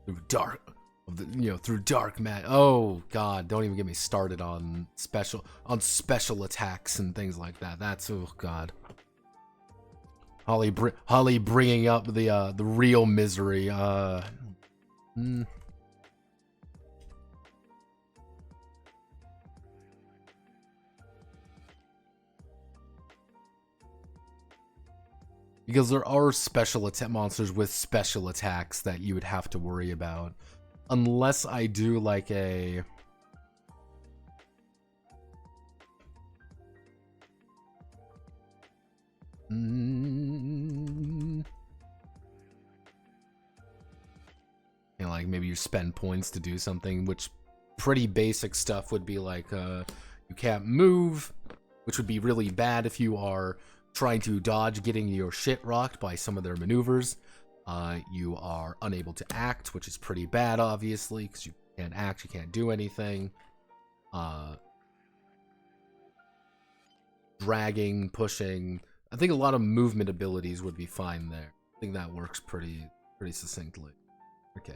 [SPEAKER 1] Through dark mat. Oh god, don't even get me started on special attacks and things like that. That's, oh god. Holly bringing up the real misery. Because there are special attack monsters with special attacks that you would have to worry about. Unless I do like a... like maybe you spend points to do something, which pretty basic stuff would be like, you can't move, which would be really bad if you are trying to dodge getting your shit rocked by some of their maneuvers. You are unable to act, which is pretty bad, obviously, because you can't act, you can't do anything. Dragging, pushing. I think a lot of movement abilities would be fine there. I think that works pretty succinctly. Okay.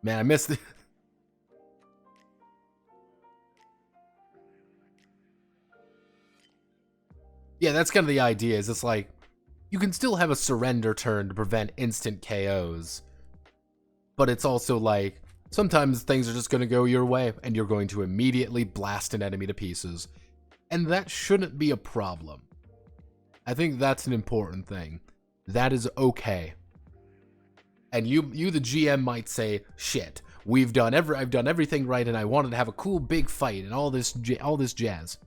[SPEAKER 1] Man, I missed it. Yeah, that's kind of the idea, is it's like, you can still have a surrender turn to prevent instant KOs, but it's also like, sometimes things are just going to go your way, and you're going to immediately blast an enemy to pieces, and that shouldn't be a problem. I think that's an important thing. That is okay. And you the GM might say, shit, I've done everything right and I wanted to have a cool big fight and all this jazz.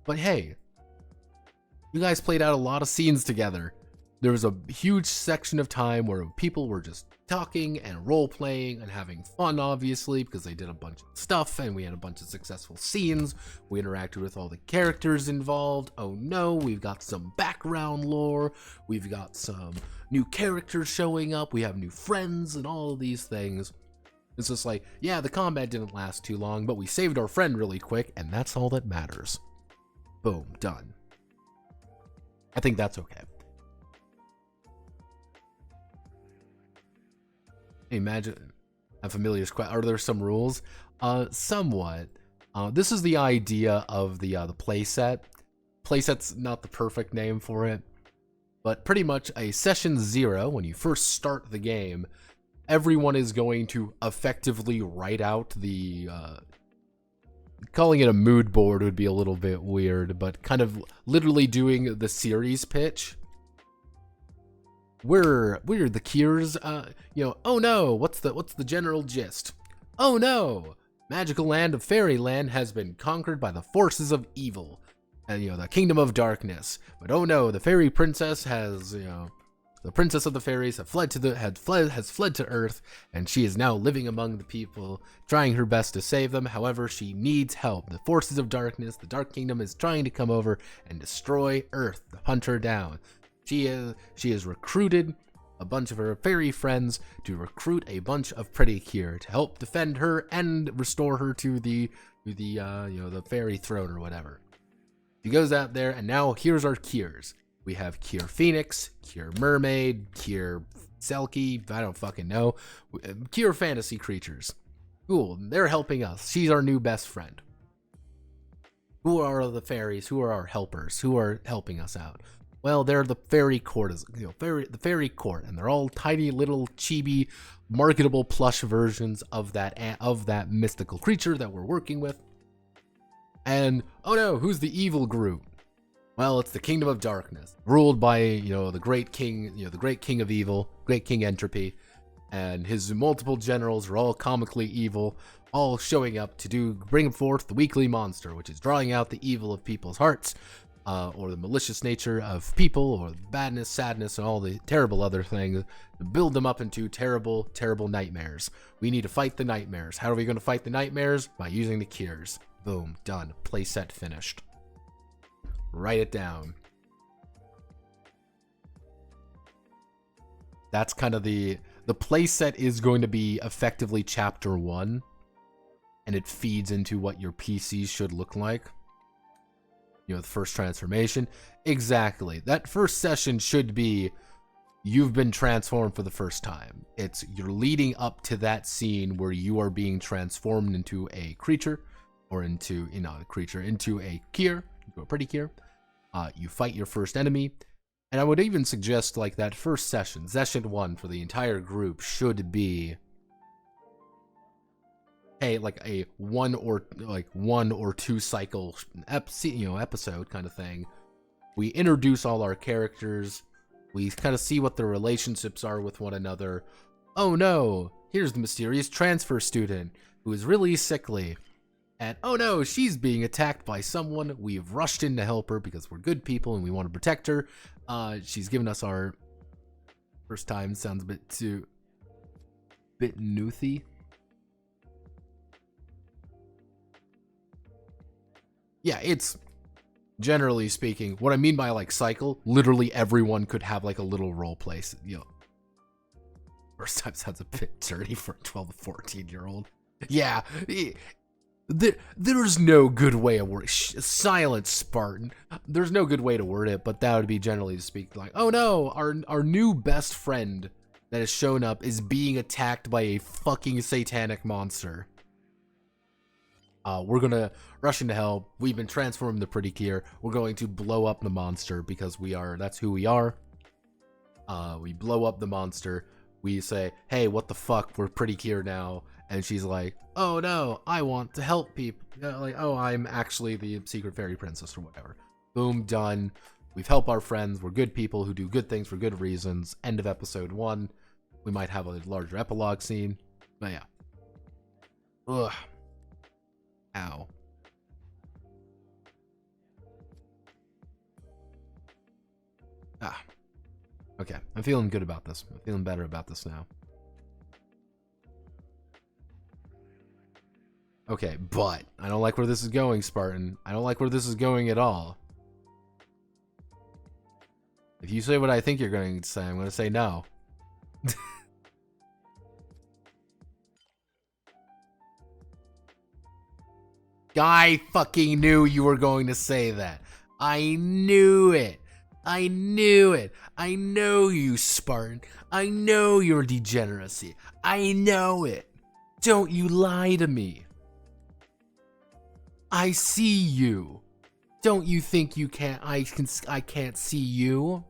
[SPEAKER 1] But hey, You guys played out a lot of scenes together. There was a huge section of time where people were just talking and role-playing and having fun, obviously, because they did a bunch of stuff, and we had a bunch of successful scenes. We interacted with all the characters involved. Oh no, we've got some background lore. We've got some new characters showing up. We have new friends and all of these things. It's just like, yeah, the combat didn't last too long, but we saved our friend really quick, and that's all that matters. Boom, done. I think that's okay. Imagine a familiar question. Are there some rules? Somewhat. This is the idea of the playset. Playset's not the perfect name for it, but pretty much a session 0, when you first start the game, everyone is going to effectively write out the calling it a mood board would be a little bit weird, but kind of literally doing the series pitch. We're the Cures, oh no, what's the general gist? Oh no, magical land of fairyland has been conquered by the forces of evil, and the kingdom of darkness. But oh no, the fairy princess has, the princess of the fairies has fled to Earth, and she is now living among the people, trying her best to save them. However, she needs help. The forces of darkness, the Dark Kingdom, is trying to come over and destroy Earth, hunt her down. She has recruited a bunch of her fairy friends to recruit a bunch of Pretty Cure to help defend her and restore her to the fairy throne or whatever. She goes out there, and now here's our Cures. We have Cure Phoenix, Cure Mermaid, Cure Selkie, I don't fucking know. Cure fantasy creatures. Cool, they're helping us. She's our new best friend. Who are the fairies? Who are our helpers? Who are helping us out? Well, they're the fairy court, the fairy court, and they're all tiny little chibi, marketable plush versions of that mystical creature that we're working with. And oh no, who's the evil group? Well, it's the Kingdom of Darkness, ruled by the great king, the great king of evil, great King Entropy, and his multiple generals are all comically evil, all showing up to bring forth the weekly monster, which is drawing out the evil of people's hearts. Or the malicious nature of people, or badness, sadness, and all the terrible other things, to build them up into terrible, terrible nightmares. We need to fight the nightmares. How are we going to fight the nightmares? By using the Cures. Boom, done. Playset finished. Write it down. That's kind of the playset is going to be effectively chapter 1, and it feeds into what your PC should look like. The first transformation. Exactly. That first session should be, you've been transformed for the first time. You're leading up to that scene where you are being transformed into a creature, or into a Cure, into a Pretty Cure. You fight your first enemy, and I would even suggest like that first session 1 for the entire group should be like a one or two cycle episode kind of thing. We introduce all our characters. We kind of see what their relationships are with one another. Oh no, here's the mysterious transfer student who is really sickly. And oh no, she's being attacked by someone. We've rushed in to help her because we're good people and we want to protect her. She's given us our first time. Sounds a bit noothy. Yeah, it's generally speaking, what I mean by like cycle, literally everyone could have like a little role play. First time sounds a bit dirty for a 12 to 14 year old. Yeah, there's no good way of word. Silent Spartan. There's no good way to word it, but that would be generally speaking like, oh no, our new best friend that has shown up is being attacked by a fucking satanic monster. We're gonna rush into help. We've been transformed to Pretty Cure. We're going to blow up the monster because that's who we are. We blow up the monster. We say, hey, what the fuck? We're Pretty Cure now. And she's like, oh no, I want to help people. Like, oh, I'm actually the secret fairy princess or whatever. Boom, done. We've helped our friends. We're good people who do good things for good reasons. End of episode 1. We might have a larger epilogue scene. But yeah. Ugh. Ow. Ah. Okay, I'm feeling good about this. I'm feeling better about this now. Okay, but I don't like where this is going, Spartan. I don't like where this is going at all. If you say what I think you're going to say, I'm going to say no. I fucking knew you were going to say that. I knew it. I knew it. I know you, Spartan. I know your degeneracy. I know it. Don't you lie to me. I see you. Don't you think you can't? I can't see you.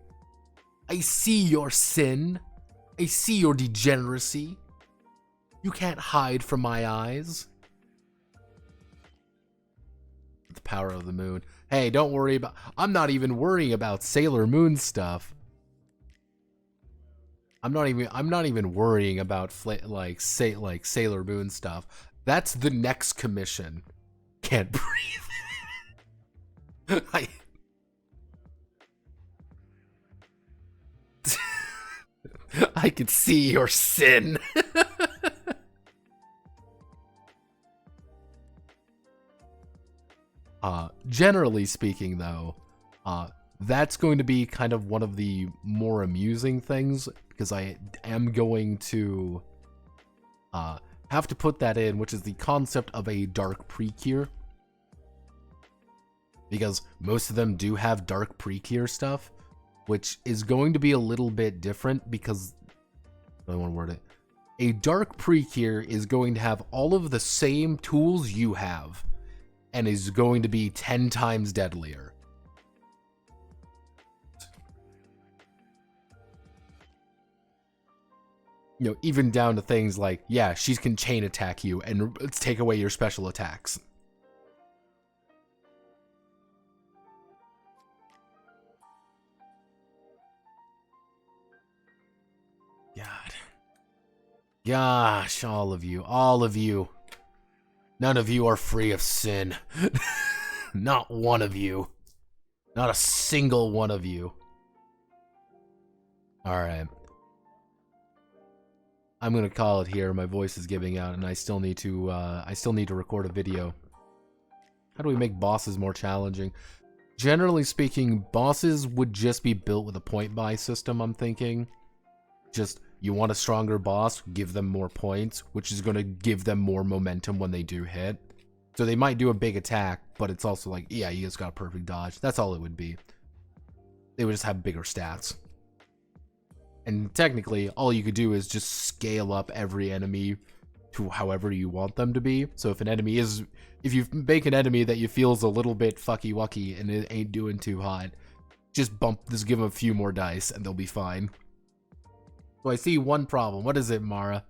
[SPEAKER 1] I see your sin. I see your degeneracy. You can't hide from my eyes. The power of the moon. Hey, don't worry about. I'm not even worrying about Sailor Moon stuff. I'm not even worrying about like Sailor Moon stuff. That's the next commission. Can't breathe. I can see your sin. Generally speaking, though, that's going to be kind of one of the more amusing things, because I am going to have to put that in, which is the concept of a dark precure. Because most of them do have dark precure stuff, which is going to be a little bit different because, I don't want to word it. A dark precure is going to have all of the same tools you have, and is going to be 10 times deadlier. You know, even down to things like, yeah, she can chain attack you and take away your special attacks. God. Gosh, all of you. None of you are free of sin. Not one of you. Not a single one of you. Alright. I'm gonna call it here. My voice is giving out, and I still need to record a video. How do we make bosses more challenging? Generally speaking, bosses would just be built with a point buy system, I'm thinking. Just, you want a stronger boss, give them more points, which is gonna give them more momentum when they do hit. So they might do a big attack, but it's also like, yeah, you just got a perfect dodge. That's all it would be. They would just have bigger stats. And technically, all you could do is just scale up every enemy to however you want them to be. So if an enemy is, if you make an enemy that you feels a little bit fucky-wucky and it ain't doing too hot, just give them a few more dice and they'll be fine. So I see one problem. What is it, Mara?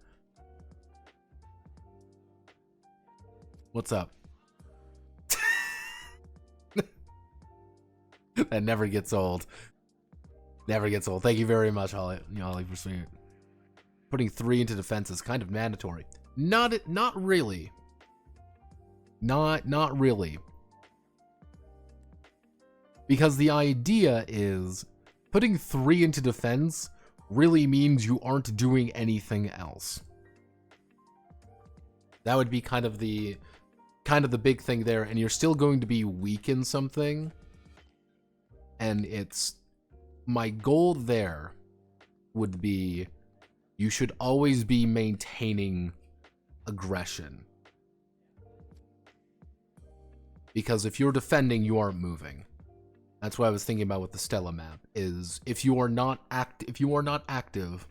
[SPEAKER 1] What's up? That never gets old. Never gets old. Thank you very much, Holly, for saying it. Putting 3 into defense is kind of mandatory. Not really. Not really. Because the idea is putting 3 into defense really means you aren't doing anything else. That would be kind of the big thing there, and you're still going to be weak in something. And it's, my goal there would be, you should always be maintaining aggression. Because if you're defending, you aren't moving. That's what I was thinking about with the Stella map, is if you are not active.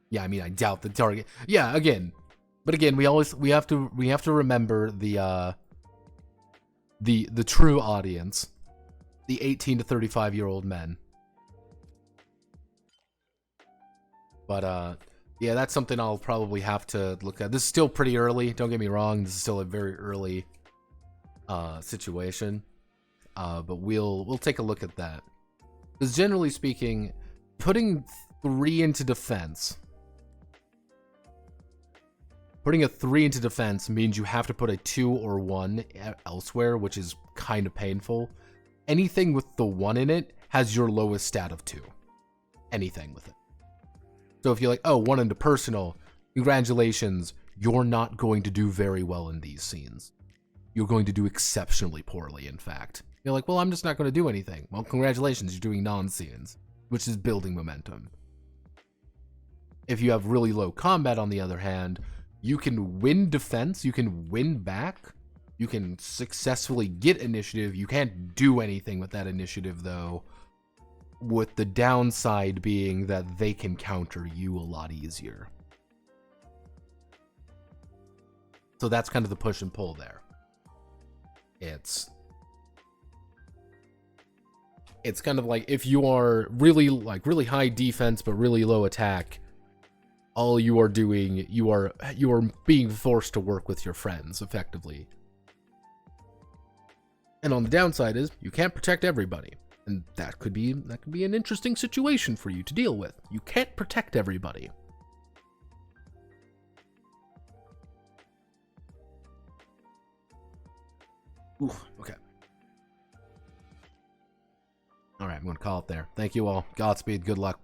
[SPEAKER 1] Yeah, I mean, I doubt the target. Yeah, again. But again, we have to remember the true audience. The 18 to 35-year-old men. But, yeah, that's something I'll probably have to look at. This is still pretty early, don't get me wrong. This is still a very early situation. But we'll take a look at that. Because generally speaking, putting 3 into defense... Putting a 3 into defense means you have to put a 2 or 1 elsewhere, which is kind of painful. Anything with the 1 in it has your lowest stat of 2. Anything with it. So if you're like, oh, 1 into personal, congratulations, you're not going to do very well in these scenes. You're going to do exceptionally poorly, in fact. You're like, well, I'm just not going to do anything. Well, congratulations, you're doing non-scenes, which is building momentum. If you have really low combat, on the other hand, you can win defense, you can win back, you can successfully get initiative. You can't do anything with that initiative, though, with the downside being that they can counter you a lot easier. So that's kind of the push and pull there. It's kind of like if you are really high defense but really low attack, all you are doing, you are being forced to work with your friends effectively. And on the downside is you can't protect everybody. And that could be an interesting situation for you to deal with. You can't protect everybody. Ooh, okay. All right, I'm going to call it there. Thank you all. Godspeed. Good luck.